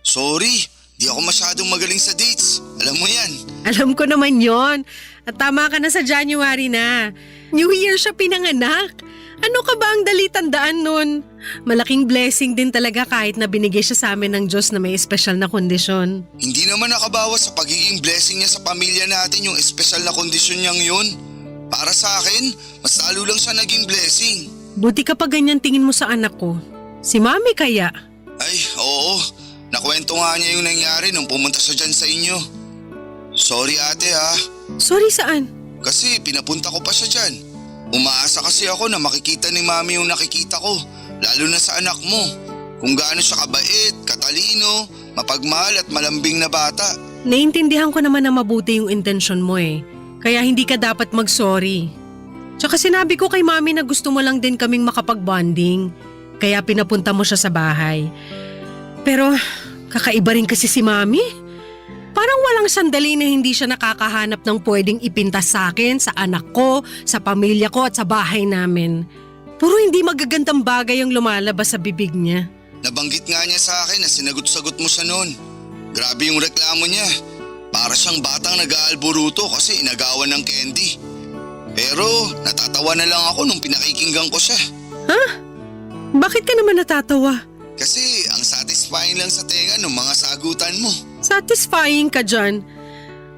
Sorry, di ako masyadong magaling sa dates. Alam mo yan. Alam ko naman yon. At tama ka na sa January na. New Year siya pinanganak. Ano ka ba ang dali tandaan nun? Malaking blessing din talaga kahit na binigay siya sa amin ng Diyos na may espesyal na kondisyon. Hindi naman nakabawas sa pagiging blessing niya sa pamilya natin yung espesyal na kondisyon niyang yun. Para sa akin, mas lalo lang siya naging blessing. Buti ka pa ganyan tingin mo sa anak ko. Si Mami kaya? Ay, oo. Nakwento nga niya yung nangyari nung pumunta siya dyan sa inyo. Sorry ate ha. Sorry saan? Kasi pinapunta ko pa siya dyan. Umaasa kasi ako na makikita ni Mami yung nakikita ko. Lalo na sa anak mo. Kung gaano siya kabait, katalino, mapagmahal at malambing na bata. Naiintindihan ko naman na mabuti yung intensyon mo eh. Kaya hindi ka dapat mag-sorry. Tsaka sinabi ko kay Mami na gusto mo lang din kaming makapag-bonding. Kaya pinapunta mo siya sa bahay. Pero kakaiba rin kasi si Mami. Parang walang sandali na hindi siya nakakahanap ng pwedeng ipintas sa akin, sa anak ko, sa pamilya ko at sa bahay namin. Puro hindi magagandang bagay ang lumalabas sa bibig niya. Nabanggit nga niya sa akin na sinagot-sagot mo siya noon. Grabe yung reklamo niya. Para siyang batang nag-aalburuto kasi inagawan ng candy. Pero natatawa na lang ako nung pinakikinggan ko siya. Ha? Bakit ka naman natatawa? Kasi ang satisfying lang sa tenga ng mga sagutan mo. Satisfying ka dyan.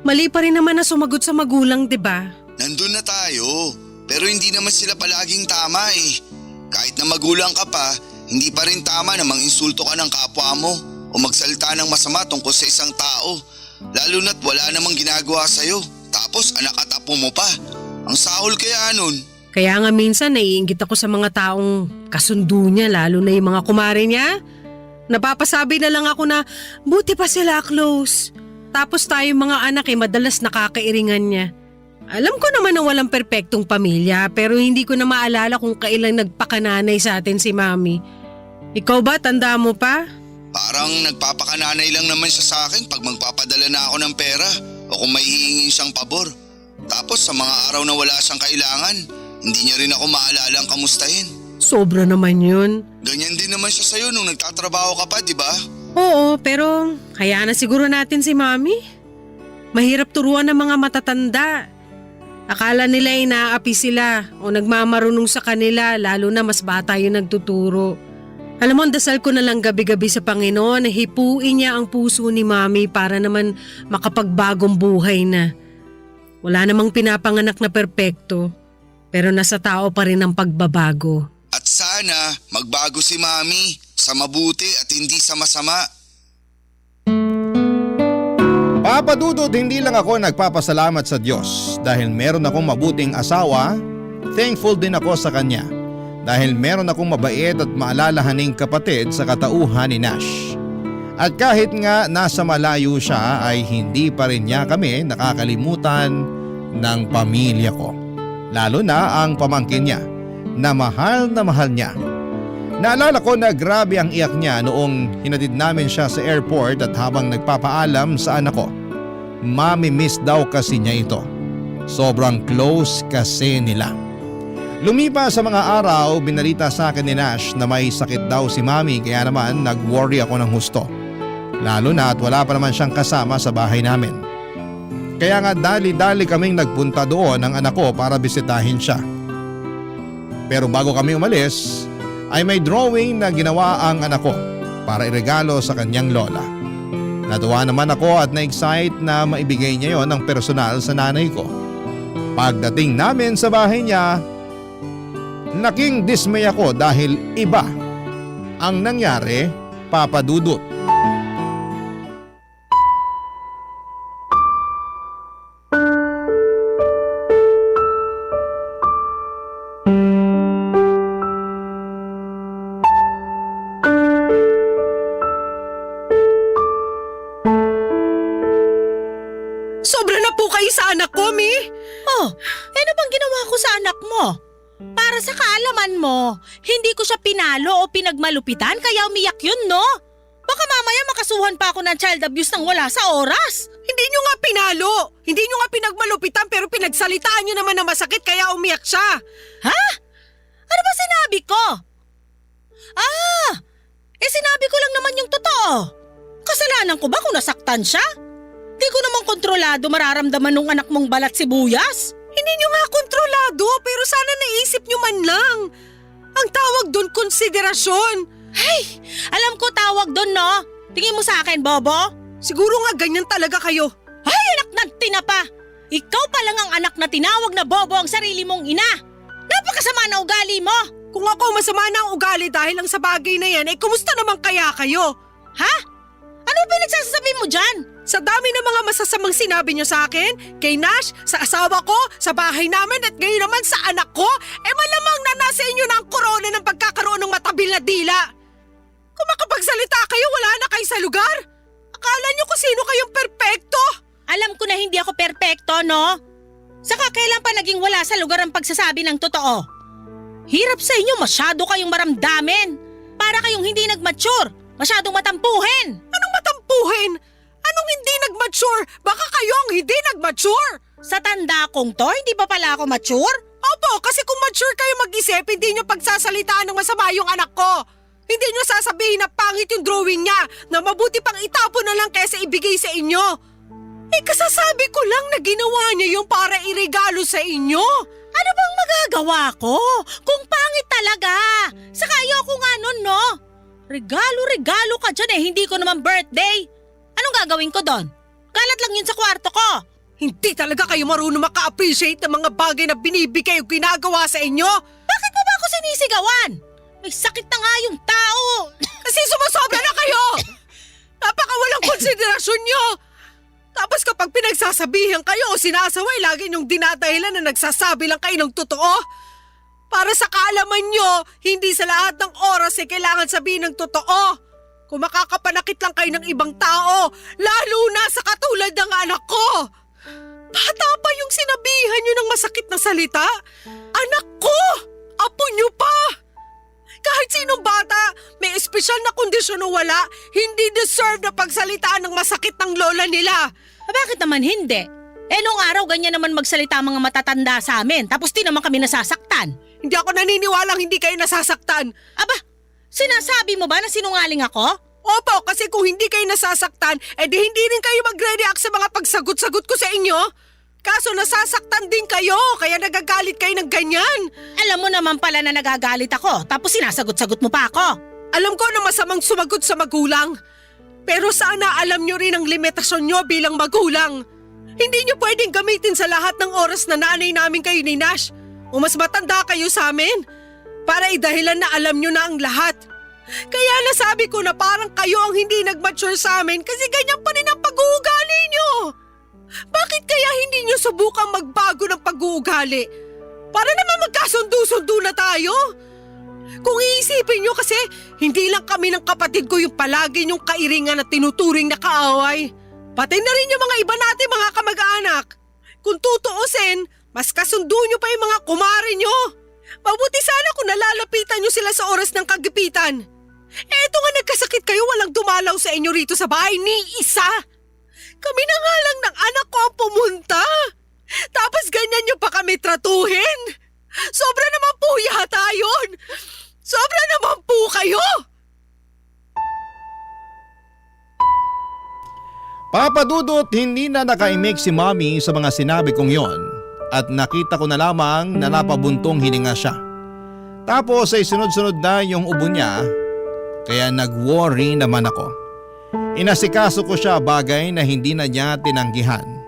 Mali pa rin naman na sumagot sa magulang, 'di ba? Nandun na tayo. Pero hindi naman sila palaging tama eh. Kahit na magulang ka pa, hindi pa rin tama na mang-insulto ka ng kapwa mo o magsalita ng masama tungkol sa isang tao. Lalo na't wala namang ginagawa sa'yo. Tapos anak at apo mo pa. Ang sahol kaya nun. Kaya nga minsan naiinggit ako sa mga taong kasundo niya, lalo na yung mga kumare niya. Napapasabi na lang ako na buti pa sila close. Tapos tayo mga anak madalas nakakairingan niya. Alam ko naman na walang perpektong pamilya pero hindi ko na maalala kung kailan nagpakananay sa atin si Mami. Ikaw ba, tanda mo pa? Parang nagpapakananay lang naman siya sa akin pag magpapadala na ako ng pera o kung may hihingin siyang pabor. Tapos sa mga araw na wala siyang kailangan, hindi niya rin ako maalala ang kamustahin. Sobra naman yun. Ganyan din naman siya sa'yo nung nagtatrabaho ka pa, di ba? Oo, pero hayaan na siguro natin si Mami. Mahirap turuan ng mga matatanda. Akala nila inaapi sila o nagmamarunong sa kanila lalo na mas bata yung nagtuturo. Alam mo, dasal ko na lang gabi-gabi sa Panginoon na hipuin niya ang puso ni Mami para naman makapagbagong buhay na. Wala namang pinapanganak na perpekto, pero nasa tao pa rin ang pagbabago. At sana magbago si Mami sa mabuti at hindi sa masama. Papa Dudut, hindi lang ako nagpapasalamat sa Diyos dahil meron akong mabuting asawa, thankful din ako sa Kanya. Dahil meron akong mabait at maalalahaning kapatid sa katauhan ni Nash. At kahit nga nasa malayo siya ay hindi pa rin niya kami nakakalimutan ng pamilya ko. Lalo na ang pamangkin niya na mahal niya. Naalala ko na grabe ang iyak niya noong hinatid namin siya sa airport at habang nagpapaalam sa anak ko. Mami-miss daw kasi niya ito. Sobrang close kasi nila. Lumipas sa mga araw, binalita sa akin ni Nash na may sakit daw si Mami kaya naman nag-worry ako ng husto. Lalo na at wala pa naman siyang kasama sa bahay namin. Kaya nga dali-dali kaming nagpunta doon ng anak ko para bisitahin siya. Pero bago kami umalis, ay may drawing na ginawa ang anak ko para iregalo sa kanyang lola. Natuwa naman ako at na-excite na maibigay niya yon ng personal sa nanay ko. Pagdating namin sa bahay niya, laking dismay ako dahil iba ang nangyari, Papa Dudut. Sobra na po kayo sa anak ko, Mi. Oh, ano bang ginawa ko sa anak mo? Para sa kaalaman mo, hindi ko siya pinalo o pinagmalupitan kaya umiyak yun, no? Baka mamaya makasuhan pa ako ng child abuse nang wala sa oras. Hindi nyo nga pinalo. Hindi nyo nga pinagmalupitan pero pinagsalitaan nyo naman na masakit kaya umiyak siya. Ha? Ano ba sinabi ko? Sinabi ko lang naman yung totoo. Kasalanan ko ba kung nasaktan siya? Di ko naman kontrolado mararamdaman ng anak mong balat sibuyas. Hindi nyo nga kontrolado pero sana naisip nyo man lang. Ang tawag doon konsiderasyon. Hey, alam ko tawag doon, no? Tingin mo sa akin, Bobo? Siguro nga ganyan talaga kayo. Ay, anak ng tinapa! Ikaw pa lang ang anak na tinawag na Bobo ang sarili mong ina. Napakasama na ugali mo. Kung ako masama na ang ugali dahil lang sa bagay na yan, kumusta naman kaya kayo? Ha? Ano pinagsasabi mo dyan? Sa dami ng mga masasamang sinabi nyo sa akin, kay Nash, sa asawa ko, sa bahay namin at ngayon naman sa anak ko, malamang na nasa inyo na ang korona ng pagkakaroon ng matabil na dila. Kung makapagsalita kayo, wala na kayo sa lugar. Akala nyo kung sino kayong perpekto? Alam ko na hindi ako perpekto, no? Saka kailan pa naging wala sa lugar ang pagsasabi ng totoo? Hirap sa inyo, masyado kayong maramdamin. Para kayong hindi nag-mature, masyadong matampuhin. Anong matampuhin? Anong hindi nag-mature? Baka kayo ang hindi nag-mature. Sa tanda kong to, hindi pa pala ako mature? Opo, kasi kung mature kayo mag-isip, hindi nyo pagsasalitaan ng masama yung anak ko. Hindi nyo sasabihin na pangit yung drawing niya, na mabuti pang itapon na lang kaysa ibigay sa inyo. Kasasabi ko lang na ginawa niya yung para iregalo sa inyo. Ano bang magagawa ko? Kung pangit talaga. Saka ayoko nga nun, no? Regalo ka dyan hindi ko naman birthday. Anong gagawin ko doon? Kalat lang yun sa kwarto ko. Hindi talaga kayo marunong maka-appreciate ng mga bagay na binibigay o ginagawa sa inyo. Bakit mo ba ako sinisigawan? May sakit na nga yung tao. Kasi sumasobra na kayo. Napakawalang konsiderasyon nyo. Tapos kapag pinagsasabihan kayo o sinasaway, lagi niyong dinadahilan na nagsasabi lang kayo ng totoo. Para sa kaalaman nyo, hindi sa lahat ng oras kailangan sabihin ng totoo. Kung makakapanakit lang kayo ng ibang tao, lalo na sa katulad ng anak ko. Bata pa yung sinabihan nyo ng masakit na salita. Anak ko! Apo nyo pa! Kahit sinong bata, may espesyal na kondisyon o wala, hindi deserve na pagsalitaan ng masakit ng lola nila. Bakit naman hindi? Nung araw ganyan naman magsalita ang mga matatanda sa amin, tapos di naman kami nasasaktan. Hindi ako naniniwalang hindi kayo nasasaktan. Aba, sinasabi mo ba na sinungaling ako? Opo, kasi kung hindi kayo nasasaktan, di hindi rin kayo magre-react sa mga pagsagot-sagot ko sa inyo. Kaso nasasaktan din kayo, kaya nagagalit kayo ng ganyan. Alam mo naman pala na nagagalit ako, tapos sinasagot-sagot mo pa ako. Alam ko na masamang sumagot sa magulang. Pero sana alam nyo rin ang limitasyon nyo bilang magulang. Hindi nyo pwedeng gamitin sa lahat ng oras na nanay namin kayo ni Nash o mas matanda kayo sa amin para idahilan na alam nyo na ang lahat. Kaya nasabi ko na parang kayo ang hindi nag-mature sa amin kasi ganyan pa rin ang pag-uugali nyo. Bakit kaya hindi nyo subukang magbago ng pag-uugali? Para naman magkasundo-sundo na tayo. Kung iisipin nyo kasi, hindi lang kami ng kapatid ko yung palagi nyong kairingan at tinuturing na kaaway. Pati na rin yung mga iba natin mga kamag-anak. Kung tutuusin, mas kasundo nyo pa yung mga kumare nyo. Mabuti sana kung nalalapitan nyo sila sa oras ng kagipitan. Eto nga nagkasakit kayo, walang dumalaw sa inyo rito sa bahay ni isa. Kami na nga lang ng anak ko ang pumunta. Tapos ganyan nyo pa kami tratuhin. Sobra naman po yata yun. Sobra naman po kayo. Papa Dudut, hindi na nakaimik si Mommy sa mga sinabi kong yon at nakita ko na lamang na napabuntong hininga siya. Tapos ay sunod-sunod na yung ubo niya kaya nag-worry naman ako. Inasikaso ko siya, bagay na hindi na niya tinanggihan.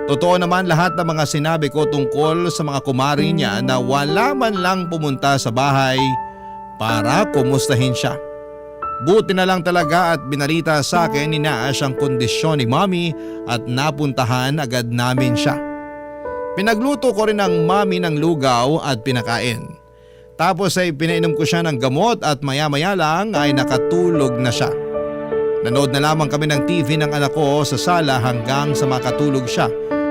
Totoo naman lahat ng mga sinabi ko tungkol sa mga kumari niya na wala man lang pumunta sa bahay para kumustahin siya. Buti na lang talaga at binalita sa akin ni Nash ang kondisyon ni Mommy at napuntahan agad namin siya. Pinagluto ko rin ang Mommy ng lugaw at pinakain. Tapos ay pinainom ko siya ng gamot at maya-maya lang ay nakatulog na siya. Nanood na lamang kami ng TV ng anak ko sa sala hanggang sa makatulog siya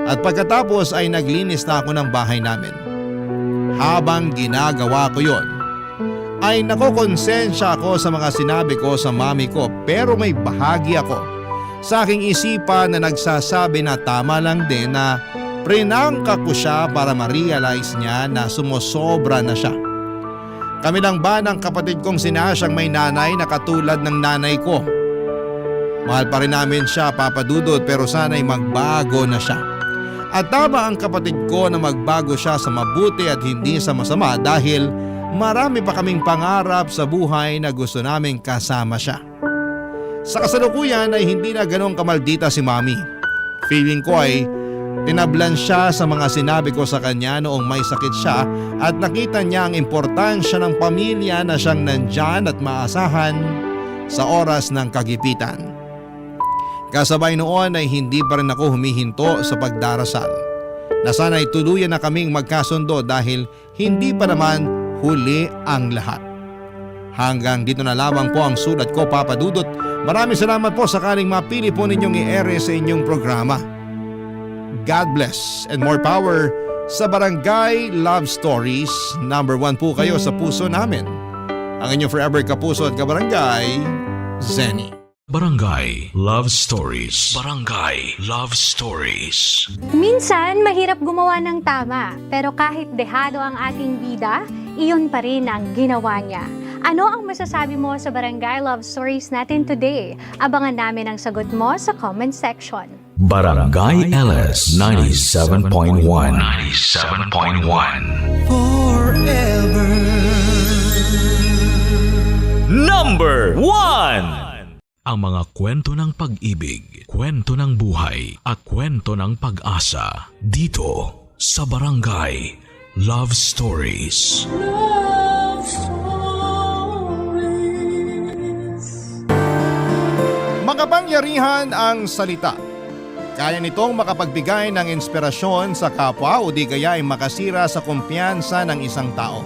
at pagkatapos ay naglinis na ako ng bahay namin. Habang ginagawa ko yon, ay nakokonsensya ako sa mga sinabi ko sa mami ko, pero may bahagi ako sa aking isipan na nagsasabi na tama lang din na prinangka ko siya para ma-realize niya na sumosobra na siya. Kami lang ba ng kapatid kong si Nash ang may nanay na katulad ng nanay ko? Mahal pa rin namin siya, Papa Dudut, pero sana'y magbago na siya. At tama ang kapatid ko na magbago siya sa mabuti at hindi sa masama dahil marami pa kaming pangarap sa buhay na gusto naming kasama siya. Sa kasalukuyan ay hindi na ganong kamaldita si Mami. Feeling ko ay tinablan siya sa mga sinabi ko sa kanya noong may sakit siya at nakita niya ang importansya ng pamilya na siyang nandyan at maasahan sa oras ng kagipitan. Kasabay noon ay hindi pa rin ako humihinto sa pagdarasal na sana'y tuluyan na kaming magkasundo dahil hindi pa naman huli ang lahat. Hanggang dito na lamang po ang sulat ko, Papa Dudut. Maraming salamat po sakaling mapili po ninyong i-ere sa inyong programa. God bless and more power sa Barangay Love Stories. Number 1 po kayo sa puso namin. Ang inyong forever kapuso at kabarangay, Zenny. Barangay Love Stories. Barangay Love Stories. Minsan, mahirap gumawa ng tama, pero kahit dehado ang ating bida, iyon pa rin ang ginawa niya. Ano ang masasabi mo sa Barangay Love Stories natin today? Abangan namin ang sagot mo sa comment section. Barangay LS 97.1. 97.1. Forever. Number 1. Ang mga kwento ng pag-ibig, kwento ng buhay at kwento ng pag-asa dito sa Barangay Love Stories. Love Stories. Makapangyarihan ang salita. Kaya nitong makapagbigay ng inspirasyon sa kapwa o di kaya ay makasira sa kumpiyansa ng isang tao.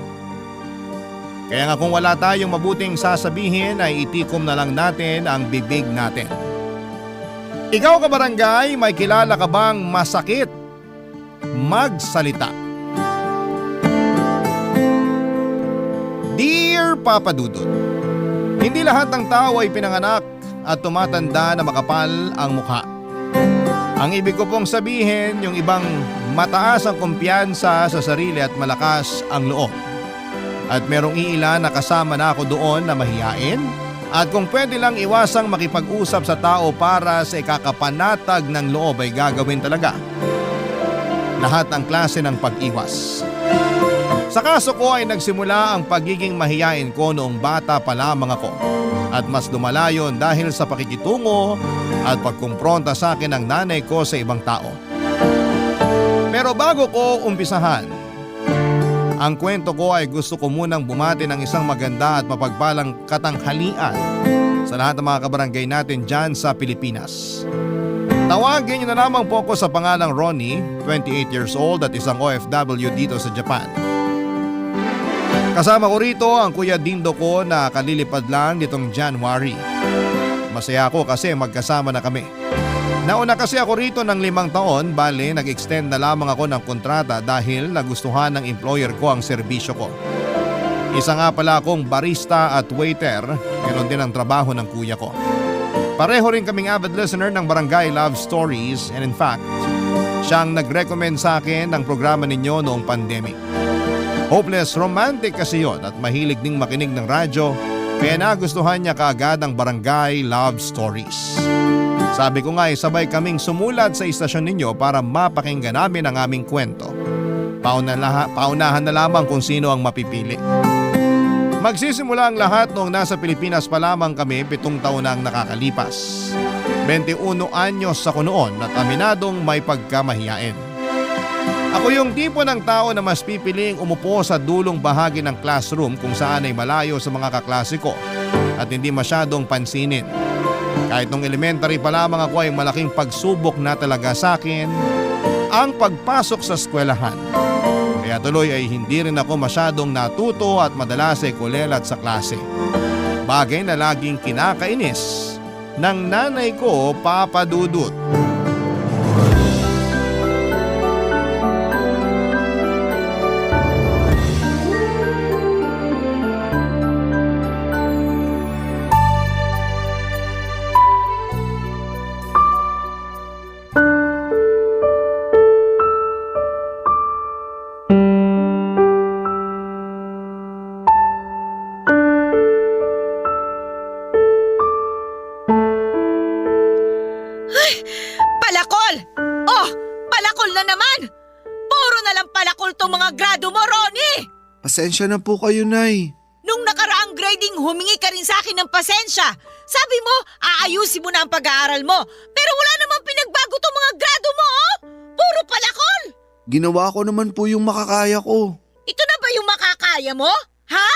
Kaya nga kung wala tayong mabuting sasabihin ay itikom na lang natin ang bibig natin. Ikaw kabarangay, may kilala ka bang masakit magsalita? Dear Papa Dudut, hindi lahat ng tao ay pinanganak at tumatanda na makapal ang mukha. Ang ibig ko pong sabihin, yung ibang mataas ang kumpiyansa sa sarili at malakas ang loob. At merong iilan na kasama na ako doon na mahiyain at kung pwede lang iwasang makipag-usap sa tao para sa ikakapanatag ng loob ay gagawin talaga. Lahat ng klase ng pag-iwas. Sa kaso ko ay nagsimula ang pagiging mahiyain ko noong bata pa lamang ako at mas lumala yon dahil sa pakikitungo at pagkumpronta sa akin ng nanay ko sa ibang tao. Pero bago ko umpisahan ang kwento ko ay gusto ko munang bumati ng isang maganda at mapagpalang katanghalian sa lahat ng mga kabarangay natin dyan sa Pilipinas. Tawagin niyo na lamang po ako sa pangalang Ronnie, 28 years old at isang OFW dito sa Japan. Kasama ko rito ang Kuya Dindo ko na kalilipad lang nitong January. Masaya ako kasi magkasama na kami. Nauna kasi ako rito ng 5 taon, bale nag-extend na lamang ako ng kontrata dahil nagustuhan ng employer ko ang serbisyo ko. Isa nga pala akong barista at waiter, ganoon din ang trabaho ng kuya ko. Pareho rin kaming avid listener ng Barangay Love Stories and in fact, siyang nag-recommend sa akin ng programa ninyo noong pandemic. Hopeless romantic kasi yon at mahilig ding makinig ng radyo kaya nagustuhan niya kaagad ang Barangay Love Stories. Sabi ko nga sabay kaming sumulat sa istasyon ninyo para mapakinggan namin ang aming kwento. Paunahan na lamang kung sino ang mapipili. Magsisimula ang lahat noong nasa Pilipinas pa lamang kami 7 taon na ang nakakalipas. 21 anyos ako noon at aminadong may pagkamahiyain. Ako yung tipo ng tao na mas pipiling umupo sa dulong bahagi ng classroom kung saan ay malayo sa mga kaklase ko at hindi masyadong pansinin. Kahit nung elementary pa lamang ako ay malaking pagsubok na talaga sa akin ang pagpasok sa eskwelahan. Kaya tuloy ay hindi rin ako masyadong natuto at madalas ay kulelat sa klase. Bagay na laging kinakainis ng nanay ko, Papa Dudut. Palakol! Oh, palakol na naman! Puro na lang palakol tong mga grado mo, Ronnie! Pasensya na po kayo, Nay. Nung nakaraang grading, humingi ka rin sa akin ng pasensya. Sabi mo, aayusin mo na ang pag-aaral mo. Pero wala namang pinagbago tong mga grado mo, oh! Puro palakol! Ginawa ko naman po yung makakaya ko. Ito na ba yung makakaya mo? Ha?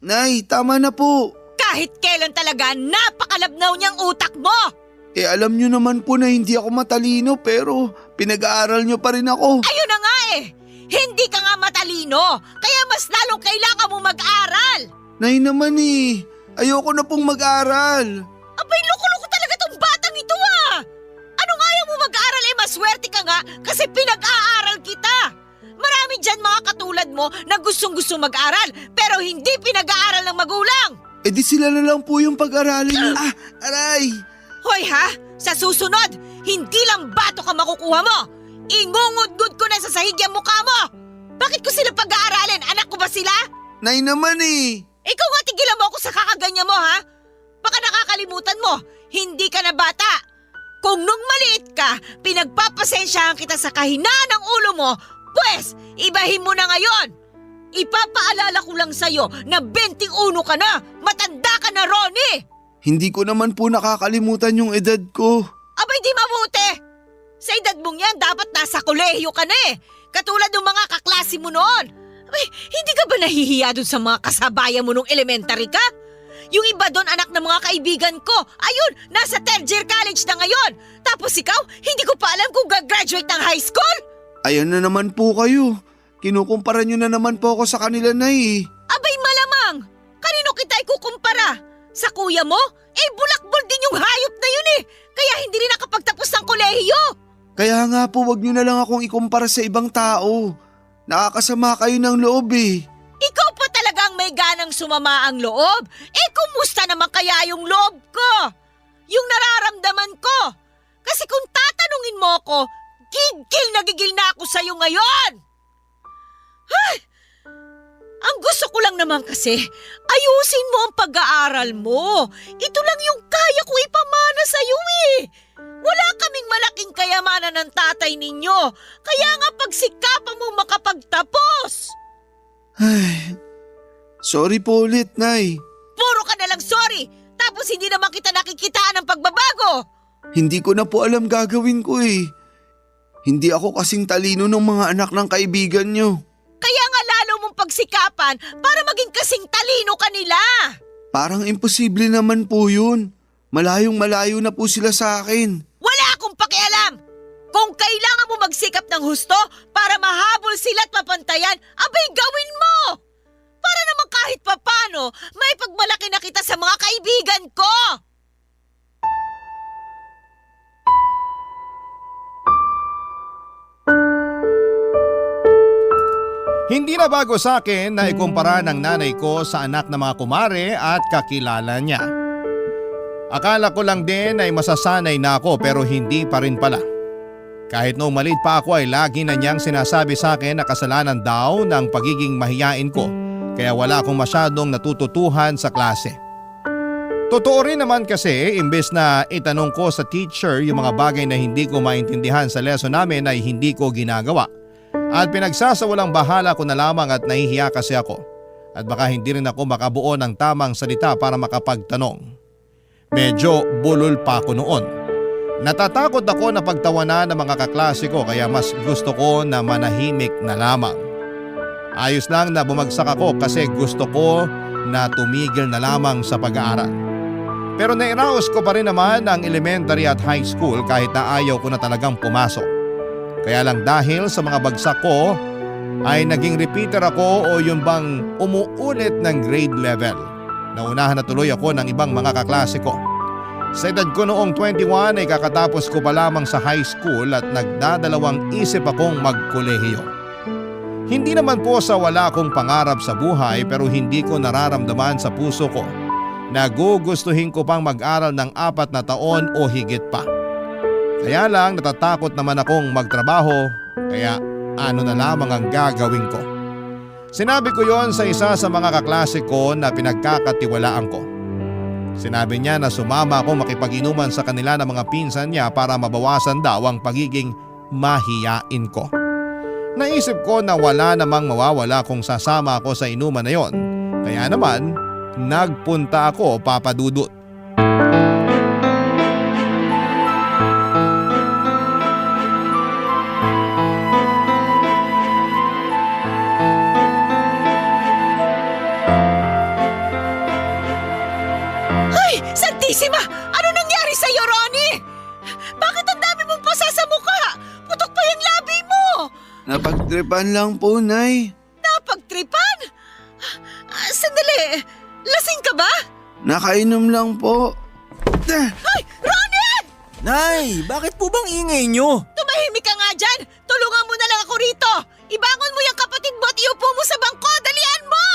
Nay, tama na po. Kahit kailan talaga, napakalabnaw niyang utak mo! Alam nyo naman po na hindi ako matalino pero pinag-aaral nyo pa rin ako. Ayun na nga eh! Hindi ka nga matalino, kaya mas lalong kailangan mong mag-aral! Nay naman ayoko na pong mag-aral. Abay, loko-loko talaga tong batang ito ah! Anong ayaw mo mag-aral eh, maswerte ka nga kasi pinag-aaral kita! Marami dyan mga katulad mo na gustong-gusto mag-aral pero hindi pinag-aaral ng magulang! Di sila na lang po yung pag-aralin nyo. Aray! Hoy ha, sa susunod, hindi lang bato ka makukuha mo! Ingungudgud ko na sa sahig yung mukha mo! Bakit ko sila pag-aaralin? Anak ko ba sila? Nay naman Ikaw nga tigilan mo ako sa kakaganya mo ha? Baka nakakalimutan mo, hindi ka na bata. Kung nung maliit ka, pinagpapasensyahan kita sa kahinaan ng ulo mo, pwes, ibahin mo na ngayon. Ipapaalala ko lang sa'yo na 21 ka na, matanda ka na, Ronnie! Hindi ko naman po nakakalimutan yung edad ko. Abay di mabuti! Sa edad mong yan, dapat nasa kolehiyo ka na eh. Katulad ng mga kaklase mo noon. Abay, hindi ka ba nahihiya dun sa mga kasabayan mo nung elementary ka? Yung iba doon anak ng mga kaibigan ko. Ayun, nasa third year college na ngayon. Tapos ikaw, hindi ko pa alam kung gagraduate ng high school. Ayan na naman po kayo. Kinukumpara nyo na naman po ako sa kanila, Nay. Abay malamang! Kanino kita ikukumpara? Sa kuya mo? Eh bulakbol din yung hayop na yun eh! Kaya hindi rin nakapagtapos ng kolehiyo! Kaya nga po wag nyo na lang akong ikumpara sa ibang tao. Nakakasama kayo ng loob Ikaw pa talagang may ganang sumama ang loob? Eh kumusta naman kaya yung loob ko? Yung nararamdaman ko? Kasi kung tatanungin mo ako, gigil na gigil na ako sa'yo ngayon! Ay! Ang gusto ko lang naman kasi, ayusin mo ang pag-aaral mo. Ito lang yung kaya ko ipamana sa'yo eh. Wala kaming malaking kayamanan ng tatay ninyo. Kaya nga pagsikapan mo makapagtapos. Ay, sorry po ulit, Nay. Puro ka na lang sorry. Tapos hindi naman kita nakikitaan ng pagbabago. Hindi ko na po alam gagawin ko Hindi ako kasing talino ng mga anak ng kaibigan nyo. Kaya nga lalo mong pagsikapan para maging kasing talino ka nila. Parang imposible naman po yun. Malayong malayo na po sila sa akin. Wala akong pakialam. Kung kailangan mo magsikap ng husto para mahabol sila at mapantayan, abay gawin mo. Para naman kahit papano, may pagmalaki na kita sa mga kaibigan ko. Hindi na bago sa akin na ikumpara ng nanay ko sa anak ng mga kumare at kakilala niya. Akala ko lang din ay masasanay na ako pero hindi pa rin pala. Kahit noong maliit pa ako ay lagi na niyang sinasabi sa akin na kasalanan daw ng pagiging mahiyain ko kaya wala akong masyadong natututuhan sa klase. Totoo rin naman kasi imbes na itanong ko sa teacher yung mga bagay na hindi ko maintindihan sa lesson namin ay hindi ko ginagawa. At pinagsasawalang bahala ko na lamang at nahihiya kasi ako. at baka hindi rin ako makabuo ng tamang salita para makapagtanong. Medyo bulol pa ako noon. Natatakot ako na pagtawanan ng mga kaklase ko kaya mas gusto ko na manahimik na lamang. Ayos lang na bumagsak ako kasi gusto ko na tumigil na lamang sa pag-aaral. Pero nairaos ko pa rin naman ang elementary at high school kahit na ayaw ko na talagang pumasok. Kaya lang dahil sa mga bagsak ko ay naging repeater ako o yung bang umuulit ng grade level. Naunahan na tuloy ako ng ibang mga kaklase ko. Sa edad ko noong 21 ay kakatapos ko pa lamang sa high school at nagdadalawang isip akong magkolehiyo. Hindi naman po sa wala akong pangarap sa buhay pero hindi ko nararamdaman sa puso ko na gugustuhin ko pang mag-aral ng 4 na taon o higit pa. Kaya lang natatakot naman akong magtrabaho kaya ano na lamang ang gagawin ko. Sinabi ko yon sa isa sa mga kaklase ko na pinagkakatiwalaan ko. Sinabi niya na sumama ako makipag-inuman sa kanila ng mga pinsan niya para mabawasan daw ang pagiging mahiyain ko. Naisip ko na wala namang mawawala kung sasama ako sa inuman na yon. Kaya naman, nagpunta ako, Papa Dudut. Santissima! Ano nangyari sa'yo, Ronnie? Bakit ang dami mong pasa sa mukha? Putok pa yung labi mo! Napagtripan lang po, Nay. Napagtripan? Sandali, lasing ka ba? Nakainom lang po. Ay, Ronnie! Nay, bakit po bang ingay nyo? Tumahimik ka nga dyan! Tulungan mo na lang ako rito! Ibangon mo yung kapatid mo at iupo mo sa bangko! Dalian mo!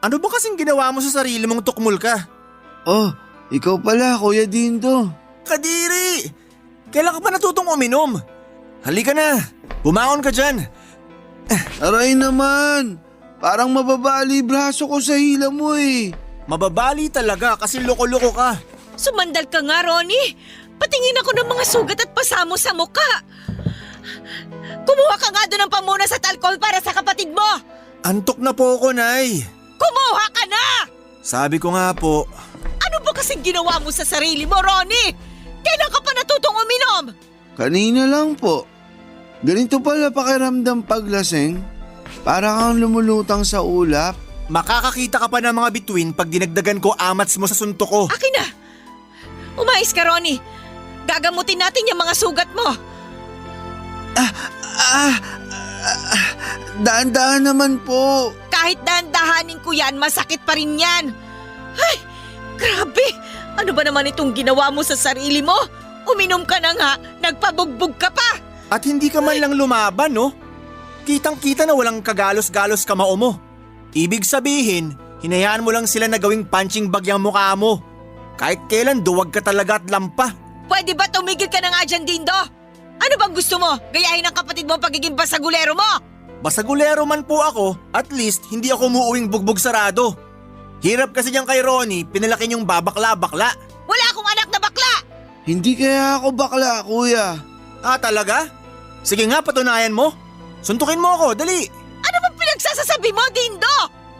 Ano ba kasing ginawa mo sa sarili mong tukmul ka? Oh, ikaw pala, Kuya Dindo. Kadiri! Kailan ka pa natutong uminom? Halika na, bumangon ka dyan. Aray naman, parang mababali braso ko sa hila mo eh. Mababali talaga kasi loko-loko ka. Sumandal ka nga, Ronnie! Patingin ako ng mga sugat at pasamo sa mukha! Kumuha ka nga doon ng pamunas at alcohol para sa kapatid mo! Antok na po ako, Nay. Kumuha ka na! Sabi ko nga po. Ano ba kasing ginawa mo sa sarili mo, Ronnie? Kailan ka pa natutong uminom? Kanina lang po. Ganito pala pakiramdam paglasing. Para kang lumulutang sa ulap. Makakakita ka pa ng mga bituin pag dinagdagan ko amats mo sa suntok ko. Akin na! Umayos ka, Ronnie. Gagamutin natin yung mga sugat mo. Daan-daan naman po. Kahit dahan-dahanin ko yan, masakit pa rin yan. Ay, grabe! Ano ba naman itong ginawa mo sa sarili mo? Uminom ka na nga, nagpabugbog ka pa! At hindi ka man lang lumaban, no? Kitang-kita na walang kagalos-galos kamao mo. Ibig sabihin, hinayaan mo lang sila na gawing punching bag yung mukha mo. Kahit kailan duwag ka talaga at lampa. Pwede ba tumigil ka na nga dyan, Dindo? Ano bang gusto mo? Gayahin ng kapatid mo ang pagiging basagulero mo? Basagulero man po ako, at least hindi ako umuuwing bugbog sarado. Hirap kasi dyan kay Ronnie, pinalaki niyong babakla-bakla. Wala akong anak na bakla! Hindi kaya ako bakla, Kuya. Ah, talaga? Sige nga, patunayan mo. Suntukin mo ako, dali. Ano bang pinagsasasabi mo, Dindo?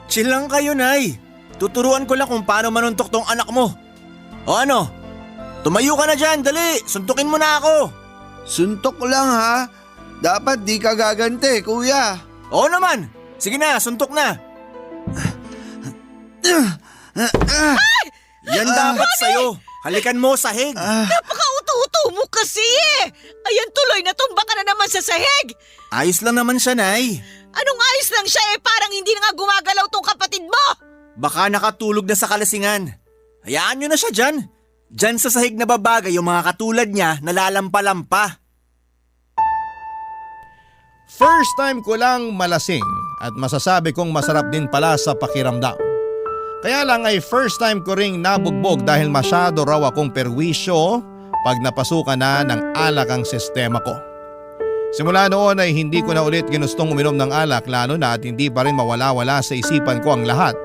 Chill lang kayo, Nay. Tuturuan ko lang kung paano manuntok tong anak mo. O ano? Tumayo ka na dyan, dali. Suntukin mo na ako. Suntok lang ha. Dapat di ka gagante, Kuya. Oo naman. Sige na, suntok na. Yan dapat sa'yo. Halikan mo sahig. Napaka-uto-uto mo kasi eh! Ayan tuloy, natumba ka na naman sa sahig! Ayos lang naman siya, Nay. Anong ayos lang siya eh, parang hindi na nga gumagalaw tong kapatid mo! Baka nakatulog na sa kalasingan. Hayaan nyo na siya dyan. Dyan sa sahig na babagay yung mga katulad niya nalalampa-lampa. First time ko lang malasing at masasabi kong masarap din pala sa pakiramdam. Kaya lang ay first time ko ring nabugbog dahil masyado raw akong perwisyo pag napasukan na ng alak ang sistema ko. Simula noon ay hindi ko na ulit ginustong uminom ng alak lalo na at hindi pa rin mawala-wala sa isipan ko ang lahat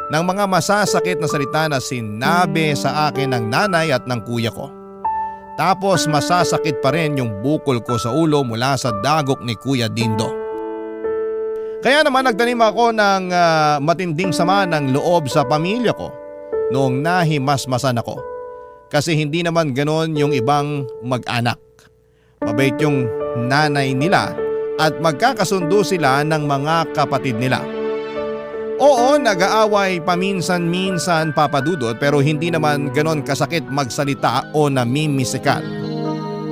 ng mga masasakit na salita na sinabi sa akin ng nanay at ng kuya ko. Tapos masasakit pa rin yung bukol ko sa ulo mula sa dagok ni Kuya Dindo. Kaya naman nagtanim ako ng matinding sama ng loob sa pamilya ko noong nahimasmasan ako. Kasi hindi naman ganon yung ibang mag-anak. Mabait yung nanay nila at magkakasundo sila ng mga kapatid nila. Oo, nag-aaway paminsan-minsan papadudot pero hindi naman ganon kasakit magsalita o namimisikal.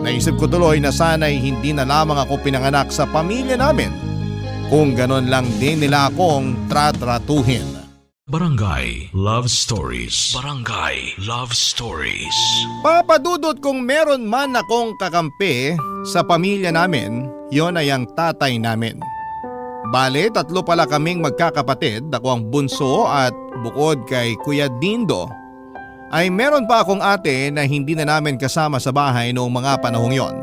Naisip ko tuloy na sana'y hindi na lamang ako pinanganak sa pamilya namin kung ganon lang din nila akong tratratuhin. Barangay Love Stories. Barangay Love Stories. Papadudot kung meron man akong kakampi sa pamilya namin, yon ay ang tatay namin. Bale, 3 pala kaming magkakapatid, ako ang bunso at bukod kay Kuya Dindo, ay meron pa akong ate na hindi na namin kasama sa bahay noong mga panahong yon.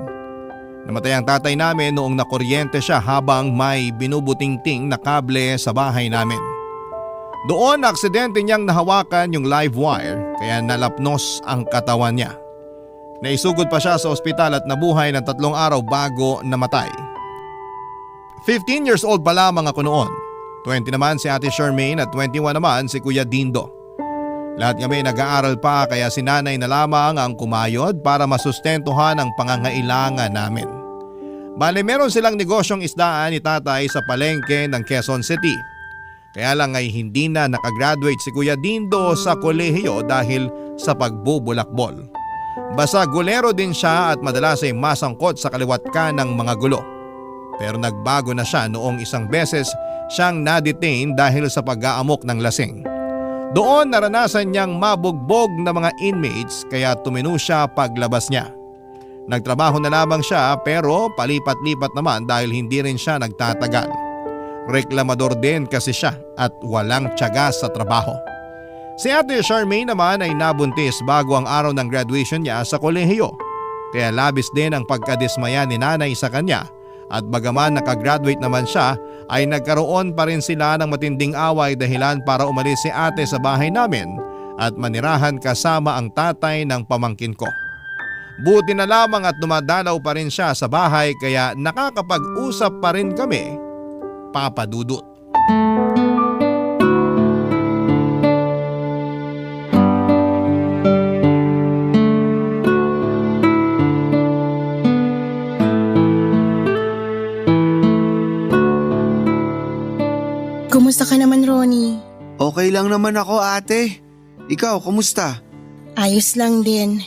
Namatay ang tatay namin noong nakuryente siya habang may binubutingting na kable sa bahay namin. Doon aksidente niyang nahawakan yung live wire kaya nalapnos ang katawan niya. Naisugod pa siya sa ospital at nabuhay ng 3 araw bago namatay. 15 years old pa lamang ako noon. 20 naman si Ate Charmaine at 21 naman si Kuya Dindo. Lahat kami nag-aaral pa kaya si nanay na lamang ang kumayod para masustentuhan ang pangangailangan namin. Bale meron silang negosyong isdaan ni tatay sa palengke ng Quezon City. Kaya lang ay hindi na nakagraduate si Kuya Dindo sa kolehiyo dahil sa pagbubulakbol. Basta gulero din siya at madalas ay masangkot sa kaliwat kanang mga gulo. Pero nagbago na siya noong isang beses siyang na-detain dahil sa pag-aamok ng lasing. Doon naranasan niyang mabugbog na mga inmates kaya tumino siya paglabas niya. Nagtrabaho na lamang siya pero palipat-lipat naman dahil hindi rin siya nagtatagal. Reklamador din kasi siya at walang tiyaga sa trabaho. Si Ate Charmaine naman ay nabuntis bago ang araw ng graduation niya sa kolehiyo. Kaya labis din ang pagkadismaya ni nanay sa kanya at bagaman nakagraduate naman siya ay nagkaroon pa rin sila ng matinding away dahilan para umalis si ate sa bahay namin at manirahan kasama ang tatay ng pamangkin ko. Buti na lamang at dumadalaw pa rin siya sa bahay kaya nakakapag-usap pa rin kami, Papa Dudut. Kumusta ka naman, Ronnie? Okay lang naman ako, ate. Ikaw, kumusta? Ayos lang din.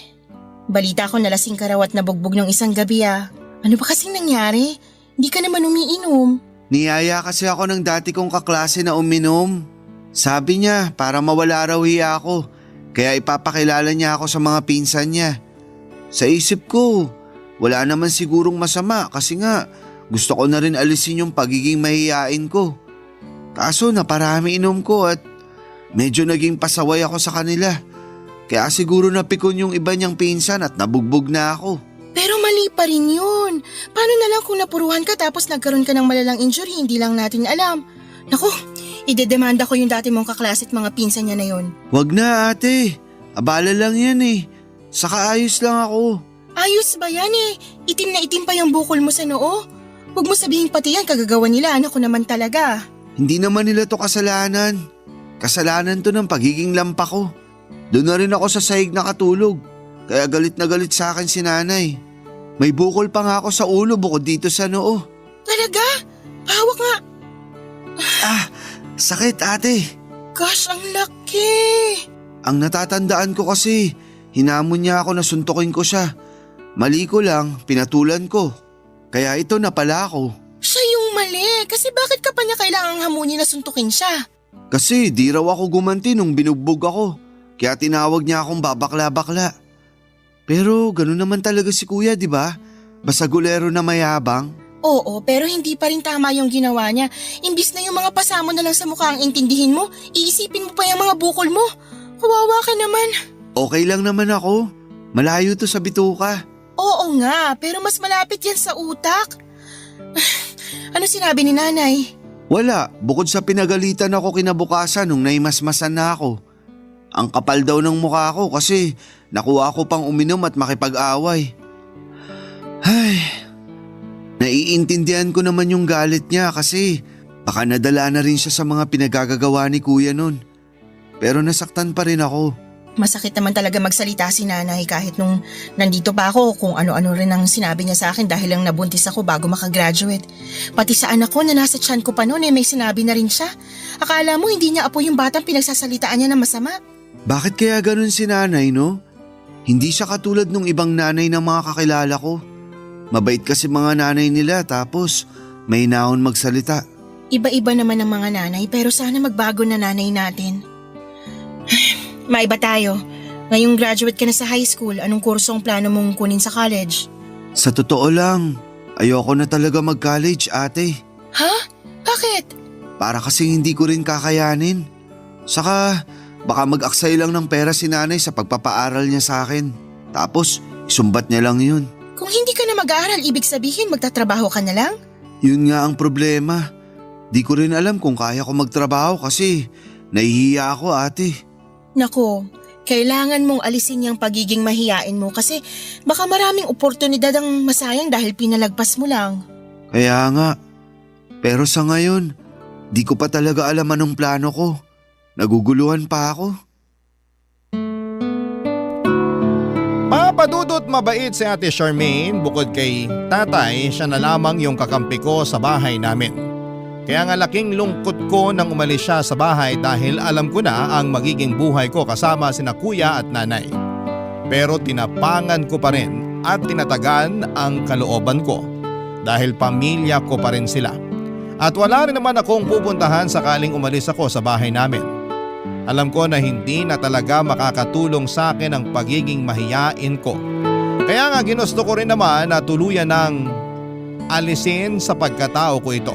Balita ko nalasing ka raw at nabugbog ng isang gabi ah. Ano ba kasing nangyari? Hindi ka naman umiinom. Niyaya kasi ako ng dati kong kaklase na uminom. Sabi niya para mawala raw hiya ako, kaya ipapakilala niya ako sa mga pinsan niya. Sa isip ko, wala naman sigurong masama kasi nga gusto ko na rin alisin yung pagiging mahihain ko. Kaso naparami inom ko at medyo naging pasaway ako sa kanila. Kaya siguro napikon yung iba niyang pinsan at nabugbog na ako. Pero mali pa rin yun. Paano na lang kung napuruhan ka tapos nagkaroon ka ng malalang injury, hindi lang natin alam. Naku, idedemanda ko yung dati mong kaklase at mga pinsan niya na yun. Wag na ate, abala lang yan eh. Saka ayos lang ako. Ayos ba yan eh? Itim na itim pa yung bukol mo sa noo. Huwag mo sabihin pati yan kagagawa nila, anak ko naman talaga. Hindi naman nila to kasalanan. Kasalanan to ng pagiging lampa ko. Doon na rin ako sa sahig nakatulog. Kaya galit na galit sa akin si nanay. May bukol pa nga ako sa ulo bukod dito sa noo. Talaga? Hawak nga. Sakit ate. Gosh, ang laki. Ang natatandaan ko kasi, hinamon niya ako na suntukin ko siya. Mali ko lang, pinatulan ko. Kaya ito na pala ako. Siya yung mali. Kasi bakit ka pa niya kailangang hamunin na suntukin siya? Kasi di raw ako gumanti nung binugbog ako. Kaya tinawag niya akong babakla-bakla. Pero ganun naman talaga si kuya, di ba? Basta gulero na mayabang. Oo, pero hindi pa rin tama yung ginawa niya. Imbis na yung mga pasamo na lang sa mukha ang intindihin mo, iisipin mo pa yung mga bukol mo. Kawawa ka naman. Okay lang naman ako. Malayo to sa bituka. Oo nga, pero mas malapit yan sa utak. Ano sinabi ni nanay? Wala, bukod sa pinagalitan ako kinabukasan nung naimasmasan na ako. Ang kapal daw ng mukha ko kasi nakuha ko pang uminom at makipag-away. Ay, naiintindihan ko naman yung galit niya kasi Baka nadala na rin siya sa mga pinagagagawa ni kuya nun. Pero nasaktan pa rin ako. Masakit naman talaga magsalita si nanay kahit nung nandito pa ako kung ano-ano rin ang sinabi niya sa akin dahil lang nabuntis ako bago makagraduate. Pati sa anak ko na nasa tiyan ko pa noon may sinabi na rin siya. Akala mo hindi niya apo yung batang pinagsasalitaan niya na masama. Bakit kaya ganun si nanay, no? Hindi siya katulad nung ibang nanay ng mga kakilala ko. Mabait kasi mga nanay nila tapos may naon magsalita. Iba-iba naman ang mga nanay pero sana magbago na nanay natin. Maiba tayo. Ngayong graduate ka na sa high school, anong kursong plano mong kunin sa college? Sa totoo lang, ayoko na talaga mag-college, ate. Ha? Bakit? Para kasi hindi ko rin kakayanin. Saka baka mag-aksay lang ng pera si nanay sa pagpapaaral niya sa akin. Tapos isumbat niya lang yun. Kung hindi ka na mag-aaral, ibig sabihin magtatrabaho ka na lang? Yun nga ang problema. Di ko rin alam kung kaya ko magtrabaho kasi nahihiya ako, ate. Nako, kailangan mong alisin yung pagiging mahiyain mo kasi baka maraming oportunidad ang masayang dahil pinalagpas mo lang. Kaya nga. Pero sa ngayon, di ko pa talaga alam anong plano ko. Naguguluhan pa ako. Papadudot mabait si Ate Charmaine. Bukod kay tatay, siya na lamang yung kakampi ko sa bahay namin. Kaya nga laking lungkot ko nang umalis siya sa bahay dahil alam ko na ang magiging buhay ko kasama sina kuya at nanay. Pero tinapangan ko pa rin at tinatagan ang kalooban ko dahil pamilya ko pa rin sila. At wala rin naman akong pupuntahan sakaling umalis ako sa bahay namin. Alam ko na hindi na talaga makakatulong sa akin ang pagiging mahiyain ko. Kaya nga ginusto ko rin naman na tuluyan ng alisin sa pagkatao ko ito.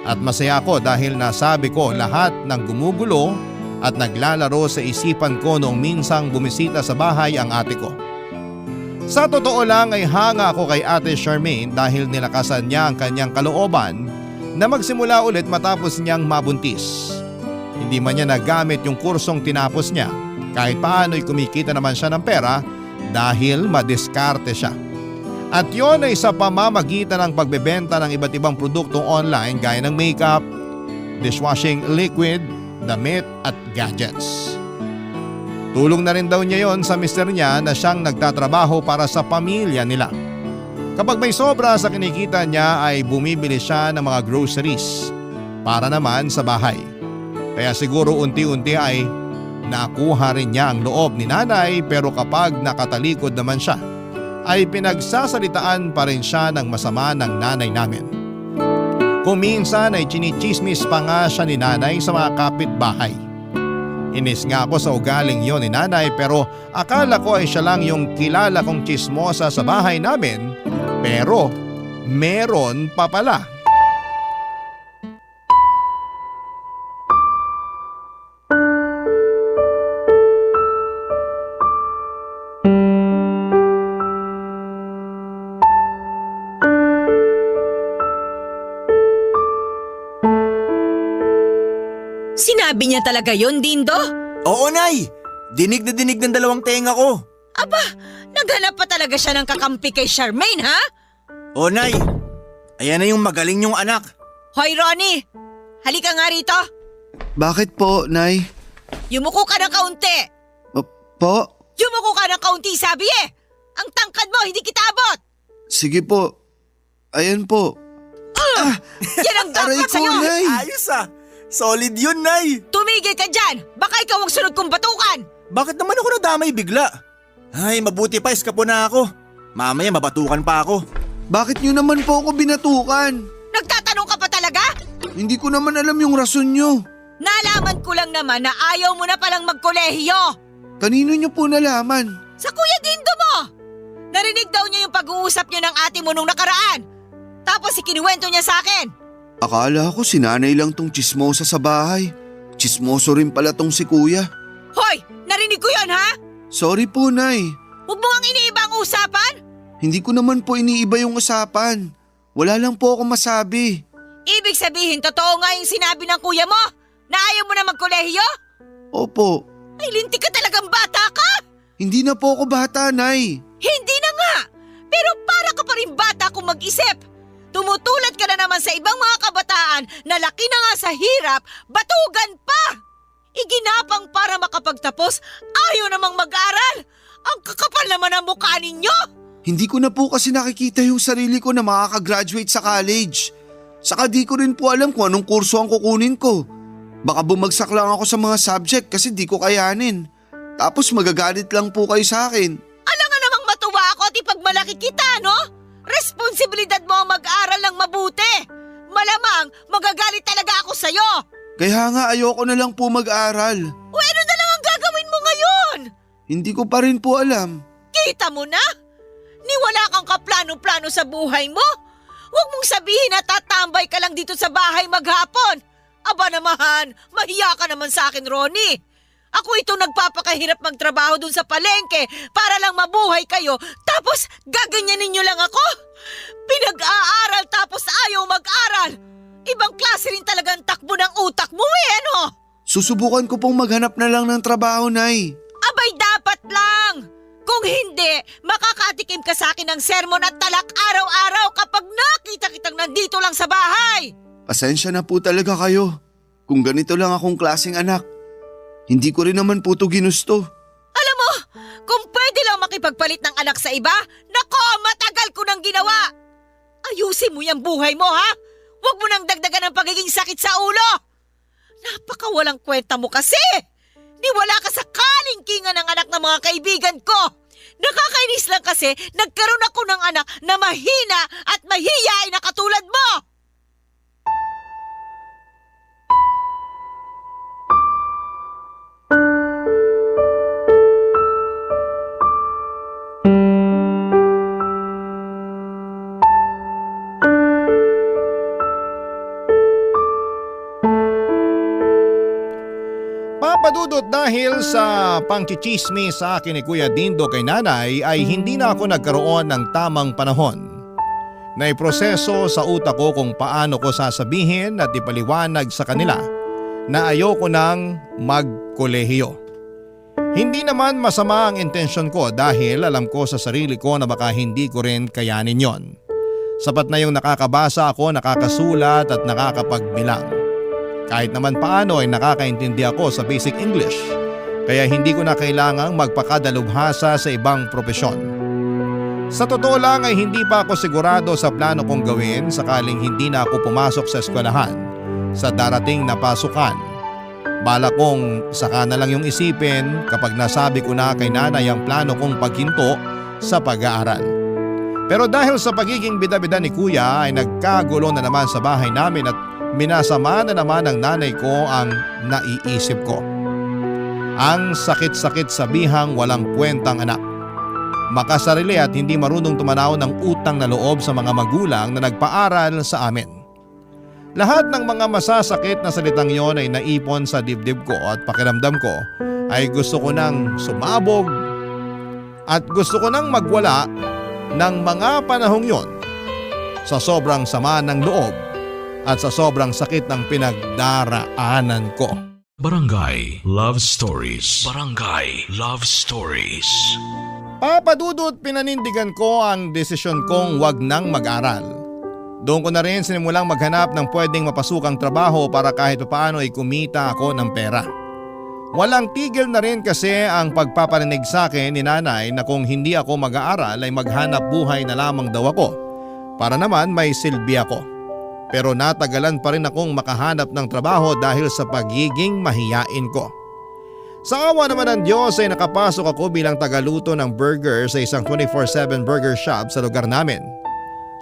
At masaya ako dahil nasabi ko lahat ng gumugulo at naglalaro sa isipan ko noong minsang bumisita sa bahay ang ate ko. Sa totoo lang ay hanga ako kay Ate Charmaine dahil nilakasan niya ang kanyang kalooban na magsimula ulit matapos niyang mabuntis. Hindi man niya nagamit yung kursong tinapos niya, kahit paano'y kumikita naman siya ng pera dahil madiskarte siya. At yon ay sa pamamagitan ng pagbebenta ng iba't ibang produktong online gaya ng makeup, dishwashing liquid, damit at gadgets. Tulong na rin daw niya yon sa mister niya na siyang nagtatrabaho para sa pamilya nila. Kapag may sobra sa kinikita niya ay bumibili siya ng mga groceries para naman sa bahay. Kaya siguro unti-unti ay nakuha rin niya ang loob ni nanay pero kapag nakatalikod naman siya, ay pinagsasalitaan pa rin siya ng masama ng nanay namin. Kung minsan ay chinichismis pa nga siya ni nanay sa mga kapitbahay. Inis nga ako sa ugaling yon ni nanay pero akala ko ay siya lang yung kilala kong chismosa sa bahay namin pero meron pa pala. Sinabi niya talaga yon, Dindo? Oo, Nay! Dinig na dinig ng dalawang tenga ko. Aba, naghanap pa talaga siya ng kakampi kay Charmaine, ha? O, Nay! Ayan na yung magaling yung anak. Hoy, Ronnie! Halika nga rito. Bakit po, Nay? Yumuko ka ng kaunti. Po? Yumuko ka ng kaunti, sabi eh! Ang tangkad mo, hindi kita abot! Sige po. Ayan po. Yan ang Aray dapat ko, sa'yo! Nay! Ayos ah! Solid yun, Nay! Tumigil ka dyan! Baka ikaw ang sunod kong batukan! Bakit naman ako nadamay bigla? Ay, mabuti pa, iskapo na ako. Mamaya mabatukan pa ako. Bakit niyo naman po ako binatukan? Nagtatanong ka pa talaga? Hindi ko naman alam yung rason niyo. Nalaman ko lang naman na ayaw mo na palang magkolehiyo! Kanino niyo po nalaman? Sa Kuya Dindo mo! Narinig daw niya yung pag-uusap niyo ng ate mo nung nakaraan. Tapos ikinuwento niya sa akin. Akala ko si nanay lang tong chismosa sa bahay. Chismoso rin pala tong si kuya. Hoy! Narinig ko yon, ha? Sorry po, Nay. Huwag mo ang iniiba ang usapan? Hindi ko naman po iniiba yung usapan. Wala lang po ako masabi. Ibig sabihin, totoo nga yung sinabi ng kuya mo? Na ayaw mo na magkolehiyo? Opo. Ay, linti ka talagang bata ka! Hindi na po ako bata, Nay. Hindi na nga! Pero para ka pa rin bata kung mag-isip. Tumutulad ka na naman sa ibang mga kabataan na laki na nga sa hirap, batugan pa! Iginapang para makapagtapos, ayaw namang mag-aral! Ang kakapal naman ang mukha ninyo! Hindi ko na po kasi nakikita yung sarili ko na makakagraduate sa college. Saka di ko rin po alam kung anong kurso ang kukunin ko. Baka bumagsak lang ako sa mga subject kasi di ko kayanin. Tapos magagalit lang po kayo sa akin. Alam nga namang matuwa ako at ipagmalaki kita, no? Responsibilidad mo ang mag-aral ng mabuti. Malamang magagalit talaga ako sa'yo. Kaya nga ayoko na lang po mag-aral. O ano na lang ang gagawin mo ngayon? Hindi ko pa rin po alam. Kita mo na? Ni wala kang kaplano-plano sa buhay mo? Huwag mong sabihin na tatambay ka lang dito sa bahay maghapon. Aba namahan, mahiya ka naman sa akin, Ronnie. Ako itong nagpapakahirap magtrabaho dun sa palengke para lang mabuhay kayo, tapos gaganyanin nyo lang ako? Pinag-aaral tapos ayaw mag-aral. Ibang klase rin talagang takbo ng utak mo ano? Susubukan ko pong maghanap na lang ng trabaho, Nay. Abay dapat lang! Kung hindi, makakatikim ka sa akin ng sermon at talak araw-araw kapag nakita kitang nandito lang sa bahay! Pasensya na po talaga kayo. Kung ganito lang akong klaseng anak. Hindi ko rin naman po ito ginusto. Alam mo, kung pwede lang makipagpalit ng anak sa iba, nako, matagal ko nang ginawa! Ayusin mo yung buhay mo, ha? Huwag mo nang dagdagan ng pagiging sakit sa ulo! Napakawalang kwenta mo kasi! Niwala ka sa kalingkingan ng anak ng mga kaibigan ko! Nakakainis lang kasi nagkaroon ako ng anak na mahina at mahiyain na katulad mo! Papadudot dahil sa pangchichismi sa akin ni Kuya Dindo kay nanay ay hindi na ako nagkaroon ng tamang panahon. Naiproseso sa utak ko kung paano ko sasabihin at ipaliwanag sa kanila na ayoko nang magkolehiyo. Hindi naman masama ang intensyon ko dahil alam ko sa sarili ko na baka hindi ko rin kayanin yon. Sapat na yung nakakabasa ako, nakakasulat at nakakapagbilang. Kahit naman paano ay nakakaintindi ako sa basic English, kaya hindi ko na kailangang magpakadalubhasa sa ibang propesyon. Sa totoo lang ay hindi pa ako sigurado sa plano kong gawin sakaling hindi na ako pumasok sa eskwelahan sa darating na pasukan. Bala kong saka na lang yung isipin kapag nasabi ko na kay nanay ang plano kong paghinto sa pag-aaral. Pero dahil sa pagiging bida-bida ni kuya ay nagkagulo na naman sa bahay namin at minasama na naman ng nanay ko ang naiisip ko. Ang sakit-sakit sa bihang walang kwentang anak. Makasarili at hindi marunong tumanaw ng utang na loob sa mga magulang na nagpaaral sa amin. Lahat ng mga masasakit na salitang yon ay naipon sa dibdib ko at pakiramdam ko ay gusto ko nang sumabog at gusto ko nang magwala ng mga panahong yon sa sobrang sama ng loob at sa sobrang sakit ng pinagdaraanan ko. Barangay Love Stories. Barangay Love Stories. Papadudot pinanindigan ko ang desisyon kong wag nang mag-aral. Doon ko na rin sinimulang maghanap ng pwedeng mapasukang trabaho para kahit paano ay kumita ako ng pera. Walang tigil na rin kasi ang pagpaparinig sa akin ni nanay na kung hindi ako mag-aaral ay maghanap buhay na lamang daw ako para naman may silbi ako. Pero natagalan pa rin akong makahanap ng trabaho dahil sa pagiging mahiyain ko. Sa awa naman ng Diyos ay nakapasok ako bilang tagaluto ng burger sa isang 24/7 burger shop sa lugar namin.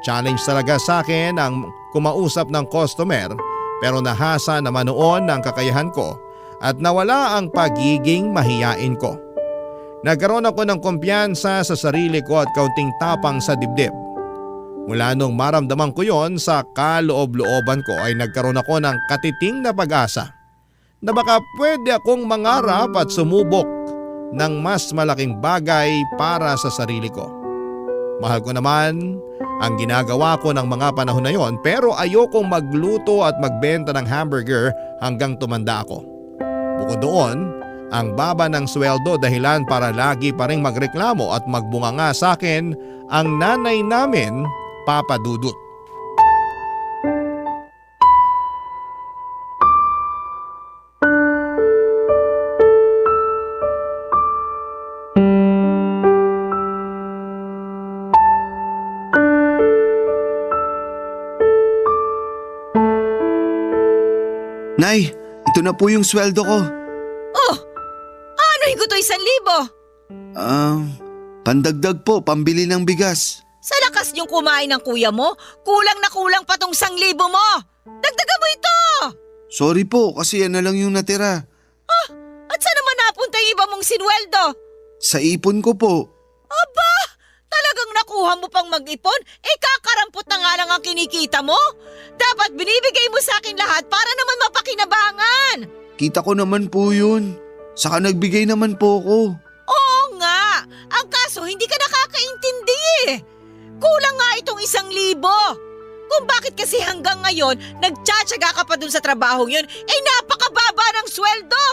Challenge talaga sa akin ang kumausap ng customer pero nahasa naman noon ang kakayahan ko at nawala ang pagiging mahiyain ko. Nagkaroon ako ng kumpiyansa sa sarili ko at kaunting tapang sa dibdib. Mula nung maramdaman ko yon sa kaloob-looban ko ay nagkaroon ako ng katiting na pag-asa na baka pwede akong mangarap at sumubok ng mas malaking bagay para sa sarili ko. Mahal ko naman ang ginagawa ko ng mga panahon na yon pero ayokong magluto at magbenta ng hamburger hanggang tumanda ako. Bukod doon, ang baba ng sweldo dahilan para lagi pa ring magreklamo at magbunganga sa akin ang nanay namin, Papa Dudut. Nay, ito na po yung sweldo ko. Oh, ano ko to 1,000? Pandagdag po, pambili ng bigas. Sa lakas niyong kumain ng kuya mo, kulang na kulang pa tong 1,000 mo. Dagdagan mo ito! Sorry po, kasi yan na lang yung natira. At saan naman napunta yung iba mong sinweldo? Sa ipon ko po. Aba, talagang nakuha mo pang mag-ipon? Kakarampot na nga lang ang kinikita mo. Dapat binibigay mo sa akin lahat para naman mapakinabangan. Kita ko naman po yun. Saka nagbigay naman po ko. Oo nga, ang kaso hindi ka nakakaintindi eh. Kulang nga itong 1,000. Kung bakit kasi hanggang ngayon, nagtsatsaga ka pa dun sa trabahong yun, napakababa ng sweldo.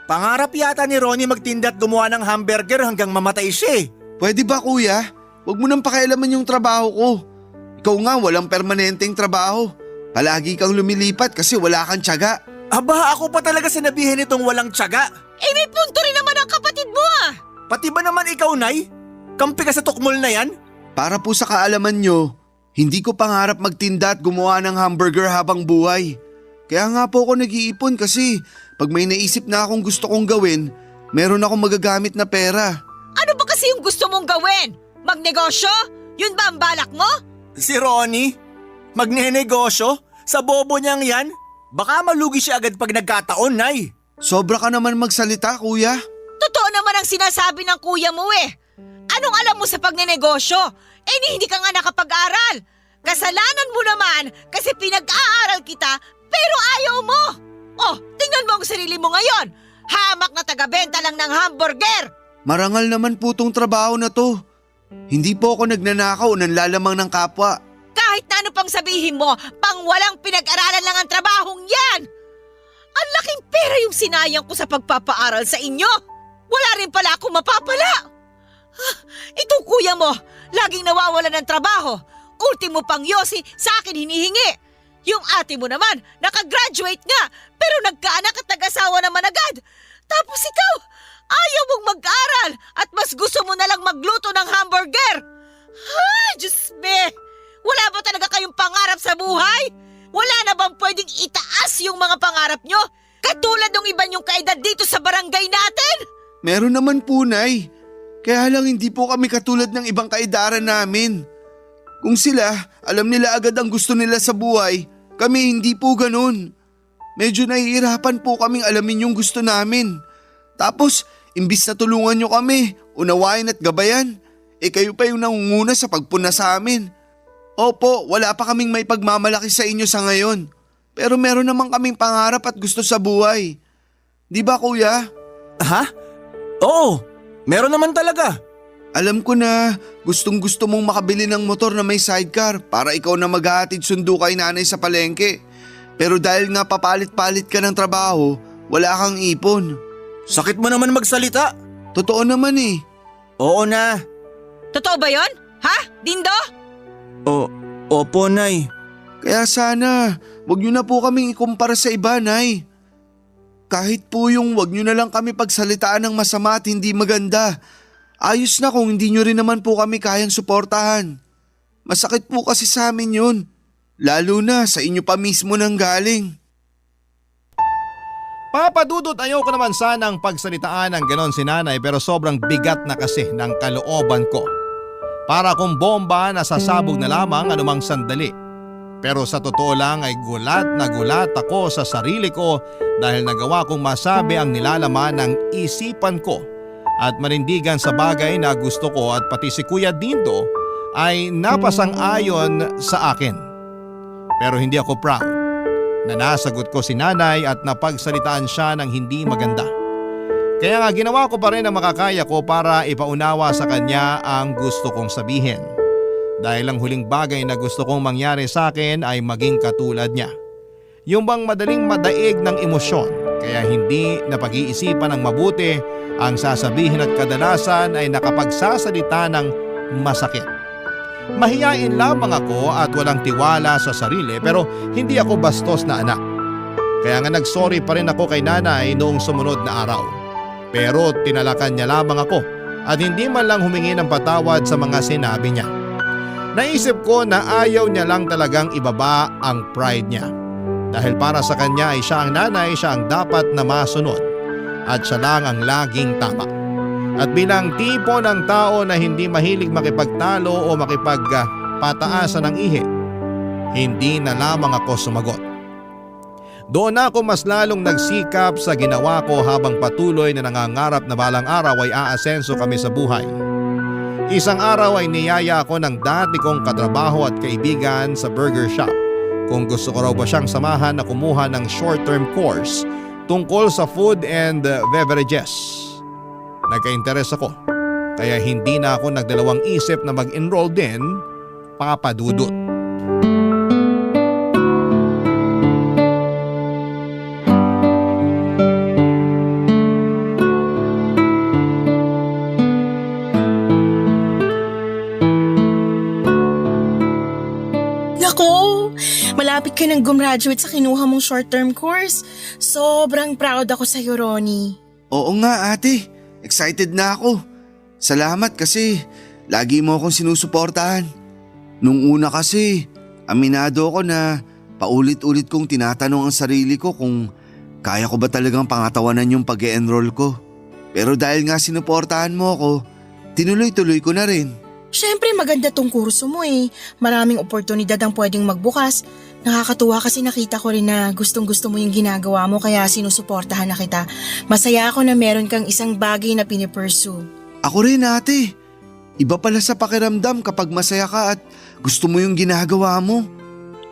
Pangarap yata ni Ronnie magtinda at gumawa ng hamburger hanggang mamatay siya eh. Pwede ba kuya? Huwag mo nang pakialaman yung trabaho ko. Ikaw nga walang permanenteng trabaho. Palagi kang lumilipat kasi wala kang tiyaga. Aba, ako pa talaga sinabihin itong walang tiyaga. May punto rin naman ang kapatid mo ah. Pati ba naman ikaw, Nay? Kampi ka sa tukmol na yan? Para po sa kaalaman nyo, hindi ko pangarap magtinda at gumawa ng hamburger habang buhay. Kaya nga po ako nag-iipon kasi pag may naisip na akong gusto kong gawin, meron akong magagamit na pera. Ano ba kasi yung gusto mong gawin? Magnegosyo? Yun ba ang balak mo? Si Ronnie? Magnenegosyo? Sa bobo niyang yan? Baka malugi siya agad pag nagkataon, Nay. Sobra ka naman magsalita, kuya. Totoo naman ang sinasabi ng kuya mo eh. Anong alam mo sa pagnenegosyo? Hindi ka nga nakapag-aral. Kasalanan mo naman kasi pinag-aaral kita pero ayaw mo. Tingnan mo ang sarili mo ngayon. Hamak na taga-benta lang ng hamburger. Marangal naman po tong trabaho na to. Hindi po ako nagnanakaw o nanlalamang ng kapwa. Kahit na ano pang sabihin mo, pang walang pinag-aralan lang ang trabahong yan. Ang laking pera yung sinayang ko sa pagpapaaral sa inyo. Wala rin pala akong mapapala. Itong kuya mo, laging nawawala ng trabaho. Ultimo pang yosi sa akin hinihingi. Yung ate mo naman, nakagraduate nga, pero nagkaanak at nag-asawa naman agad. Tapos ikaw, ayaw mong mag-aral at mas gusto mo na lang magluto ng hamburger. Diyos me! Wala ba talaga kayong pangarap sa buhay? Wala na bang pwedeng itaas yung mga pangarap nyo? Katulad ng iba nyong kaedad dito sa barangay natin? Meron naman po, Nay. Kaya lang hindi po kami katulad ng ibang kaedaran namin. Kung sila, alam nila agad ang gusto nila sa buhay, kami hindi po ganun. Medyo nahihirapan po kaming alamin yung gusto namin. Tapos, imbis na tulungan nyo kami, unawain at gabayan, kayo pa yung nangunguna sa pagpuna sa amin. Opo, wala pa kaming may pagmamalaki sa inyo sa ngayon. Pero meron naman kaming pangarap at gusto sa buhay. Di ba kuya? Ha? Oo, meron naman talaga. Alam ko na gustong gusto mong makabili ng motor na may sidecar para ikaw na maghahatid sundo kay nanay sa palengke. Pero dahil nga papalit-palit ka ng trabaho, wala kang ipon. Sakit mo naman magsalita. Totoo naman eh. Oo na. Totoo ba yon? Ha? Dindo? Opo, Nay. Kaya sana, wag nyo na po kaming ikumpara sa iba, Nay. Kahit po yung wag nyo na lang kami pagsalitaan ng masama at hindi maganda. Ayos na kung hindi nyo rin naman po kami kayang suportahan. Masakit po kasi sa amin yun. Lalo na sa inyo pa mismo nang galing. Papadudot, ayoko naman sanang pagsalitaan ng ganon si nanay pero sobrang bigat na kasi ng kalooban ko. Para kung bomba na sasabog na lamang anumang sandali. Pero sa totoo lang ay gulat na gulat ako sa sarili ko dahil nagawa kong masabi ang nilalaman ng isipan ko at manindigan sa bagay na gusto ko at pati si Kuya Dindo ay napasang-ayon sa akin. Pero hindi ako proud na nasagot ko si nanay at napagsalitaan siya ng hindi maganda. Kaya nga ginawa ko pa rin ang makakaya ko para ipaunawa sa kanya ang gusto kong sabihin. Dahil ang huling bagay na gusto kong mangyari sa akin ay maging katulad niya. Yung bang madaling madaig ng emosyon kaya hindi napag-iisipan ng mabuti ang sasabihin at kadalasan ay nakapagsasalita ng masakit. Mahiyain lamang ako at walang tiwala sa sarili pero hindi ako bastos na anak. Kaya nga nagsorry pa rin ako kay nanay noong sumunod na araw. Pero tinalakan niya lamang ako at hindi man lang humingi ng patawad sa mga sinabi niya. Naisip ko na ayaw niya lang talagang ibaba ang pride niya. Dahil para sa kanya ay siya ang nanay, siya ang dapat na masunod at siya lang ang laging tama. At bilang tipo ng tao na hindi mahilig makipagtalo o makipagpataasan ng ihi, hindi na lamang ako sumagot. Doon ako mas lalong nagsikap sa ginawa ko habang patuloy na nangangarap na balang araw ay aasenso kami sa buhay. Isang araw ay niyaya ako ng dati kong katrabaho at kaibigan sa burger shop kung gusto ko raw ba siyang samahan na kumuha ng short-term course tungkol sa food and beverages. Nagka-interes ako, kaya hindi na ako nagdalawang isip na mag-enroll din, Papa Dudut. Nako, malapit ka nang gumraduate sa kinuha mong short-term course. Sobrang proud ako sa'yo, Ronnie. Oo nga ate, excited na ako. Salamat kasi lagi mo akong sinusuportahan. Nung una kasi, aminado ako na paulit-ulit kong tinatanong ang sarili ko kung kaya ko ba talagang pangatawanan yung pag-e-enroll ko. Pero dahil nga sinuportahan mo ako, tinuloy-tuloy ko na rin. Siyempre maganda tong kurso mo eh. Maraming oportunidad ang pwedeng magbukas. Nakakatuwa kasi nakita ko rin na gustong-gusto mo yung ginagawa mo kaya sinusuportahan na kita. Masaya ako na meron kang isang bagay na pinipursue. Ako rin ate. Iba pala sa pakiramdam kapag masaya ka at gusto mo yung ginagawa mo.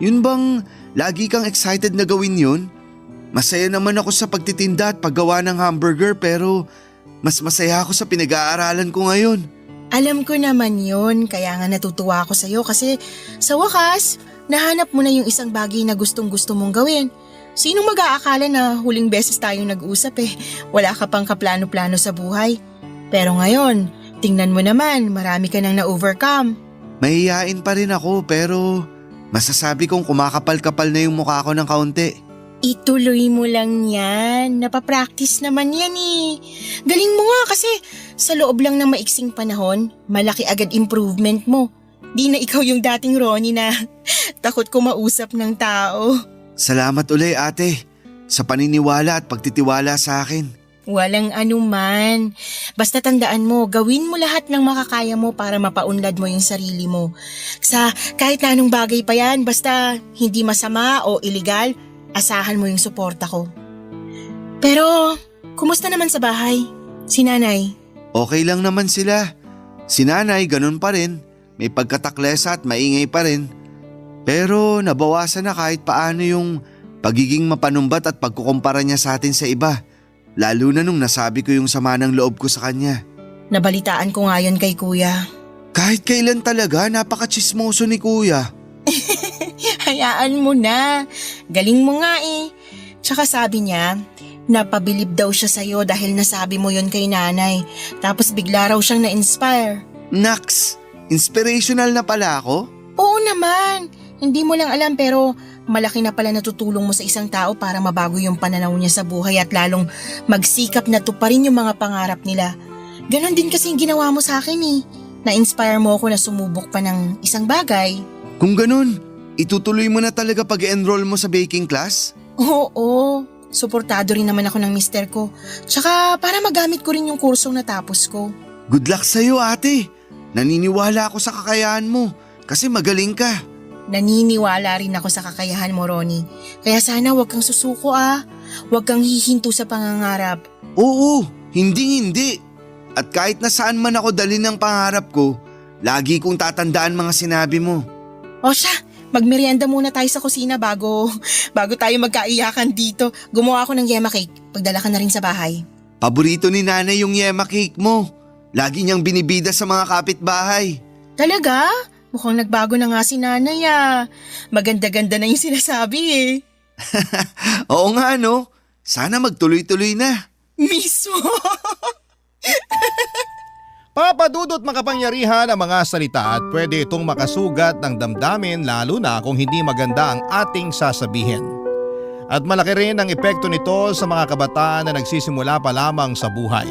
Yun bang lagi kang excited na gawin yun? Masaya naman ako sa pagtitinda at paggawa ng hamburger pero mas masaya ako sa pinag-aaralan ko ngayon. Alam ko naman yun, kaya nga natutuwa ako sa'yo kasi sa wakas, nahanap mo na yung isang bagay na gustong-gusto mong gawin. Sinong mag-aakala na huling beses tayong nag-usap eh, wala ka pang kaplano-plano sa buhay. Pero ngayon, tingnan mo naman, marami ka nang na-overcome. Mahihain pa rin ako pero masasabi kong kumakapal-kapal na yung mukha ko ng kaunti. Ituloy mo lang yan, napapractice naman yan eh. Galing mo nga kasi sa loob lang ng maiksing panahon, malaki agad improvement mo. Di na ikaw yung dating Ronnie na takot kumausap ng tao. Salamat uli ate sa paniniwala at pagtitiwala sa akin. Walang anuman. Basta tandaan mo, gawin mo lahat ng makakaya mo para mapaunlad mo yung sarili mo. Sa kahit na anong bagay pa yan, basta hindi masama o iligal, asahan mo yung suporta ko. Pero, kumusta naman sa bahay? Si nanay? Okay lang naman sila. Si nanay ganun pa rin. May pagkataklesa at maingay pa rin. Pero nabawasan na kahit paano yung pagiging mapanumbat at pagkukumpara niya sa atin sa iba. Lalo na nung nasabi ko yung sama ng loob ko sa kanya. Nabalitaan ko nga yun kay kuya. Kahit kailan talaga, napaka-chismoso ni kuya. Hayaan mo na. Galing mo nga eh. Tsaka sabi niya, napabilib daw siya sa'yo dahil nasabi mo yun kay nanay. Tapos bigla raw siyang na-inspire. Naks, inspirational na pala ako? Oo naman. Hindi mo lang alam pero malaki na pala natutulong mo sa isang tao para mabago yung pananaw niya sa buhay at lalong magsikap na tuparin yung mga pangarap nila. Ganon din kasi yung ginawa mo sa akin eh. Na-inspire mo ako na sumubok pa ng isang bagay. Kung ganun, itutuloy mo na talaga pag-enroll mo sa baking class? Oo, suportado rin naman ako ng mister ko. Tsaka para magamit ko rin yung kursong natapos ko. Good luck sa'yo ate. Naniniwala ako sa kakayahan mo kasi magaling ka. Naniniwala rin ako sa kakayahan mo, Ronnie. Kaya sana huwag kang susuko ah. Huwag kang hihinto sa pangangarap. Oo, hindi. At kahit na saan man ako dalhin ng pangarap ko, lagi kong tatandaan mga sinabi mo. O siya, magmerienda muna tayo sa kusina bago tayo magkaiyakan dito. Gumawa ako ng yema cake. Pagdala ka na rin sa bahay. Paborito ni nanay yung yema cake mo. Lagi niyang binibida sa mga kapitbahay. Talaga? Mukhang nagbago na nga si nanay ah. Maganda-ganda na yung sinasabi eh. Oo nga no, sana magtuloy-tuloy na. Mismo! Papadudot makapangyarihan ang mga salita at pwede itong makasugat ng damdamin lalo na kung hindi maganda ang ating sasabihin. At malaki rin ang epekto nito sa mga kabataan na nagsisimula pa lamang sa buhay.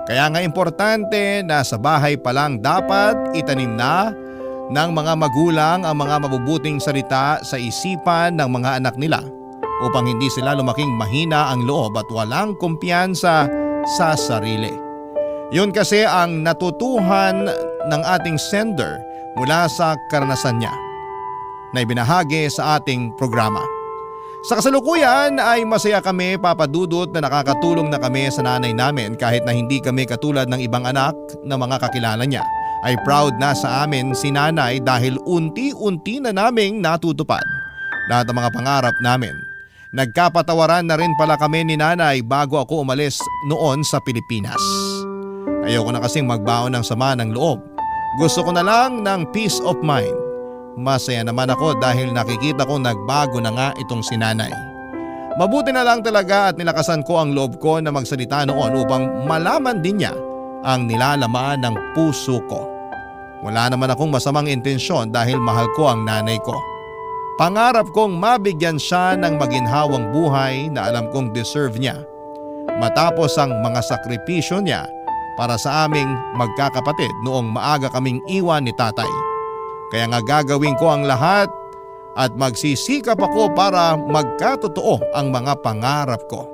Kaya nga importante na sa bahay pa lang dapat itanim na ng mga magulang ang mga mabubuting salita sa isipan ng mga anak nila upang hindi sila lumaking mahina ang loob at walang kumpiyansa sa sarili. Yun kasi ang natutuhan ng ating sender mula sa karanasan niya na ibinahagi sa ating programa. Sa kasalukuyan ay masaya kami, Papa Dudut, na nakakatulong na kami sa nanay namin kahit na hindi kami katulad ng ibang anak na mga kakilala niya. Ay proud na sa amin si nanay dahil unti-unti na naming natutupad lahat ng mga pangarap namin. Nagkapatawaran na rin pala kami ni nanay bago ako umalis noon sa Pilipinas. Ayoko na kasing magbaon ng sama ng loob. Gusto ko na lang ng peace of mind. Masaya naman ako dahil nakikita ko nagbago na nga itong si nanay. Mabuti na lang talaga at nilakasan ko ang loob ko na magsalita noon upang malaman din niya ang nilalaman ng puso ko. Wala naman akong masamang intensyon dahil mahal ko ang nanay ko. Pangarap kong mabigyan siya ng maginhawang buhay na alam kong deserve niya matapos ang mga sakripisyo niya para sa aming magkakapatid noong maaga kaming iwan ni tatay. Kaya nga gagawin ko ang lahat at magsisikap ako para magkatotoo ang mga pangarap ko.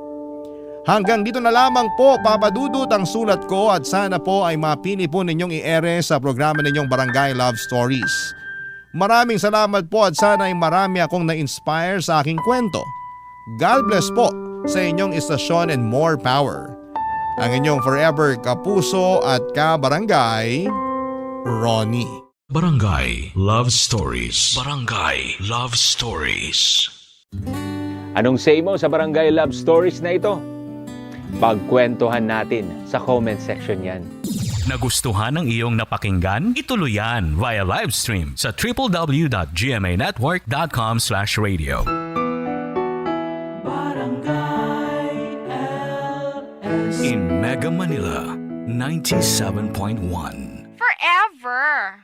Hanggang dito na lamang po, Papa Dudut, ang sulat ko at sana po ay mapili po ninyong i-ere sa programa ninyong Barangay Love Stories. Maraming salamat po at sana ay marami akong na-inspire sa aking kwento. God bless po sa inyong istasyon and more power. Ang inyong forever kapuso at kabarangay, Ronnie. Barangay Love Stories. Barangay Love Stories. Anong say mo sa Barangay Love Stories na ito? Pagkwentuhan natin sa comment section yan. Nagustuhan ng iyong napakinggan? Ituloy yan via live stream sa www.gmanetwork.com/radio. In Mega Manila, 97.1. Forever.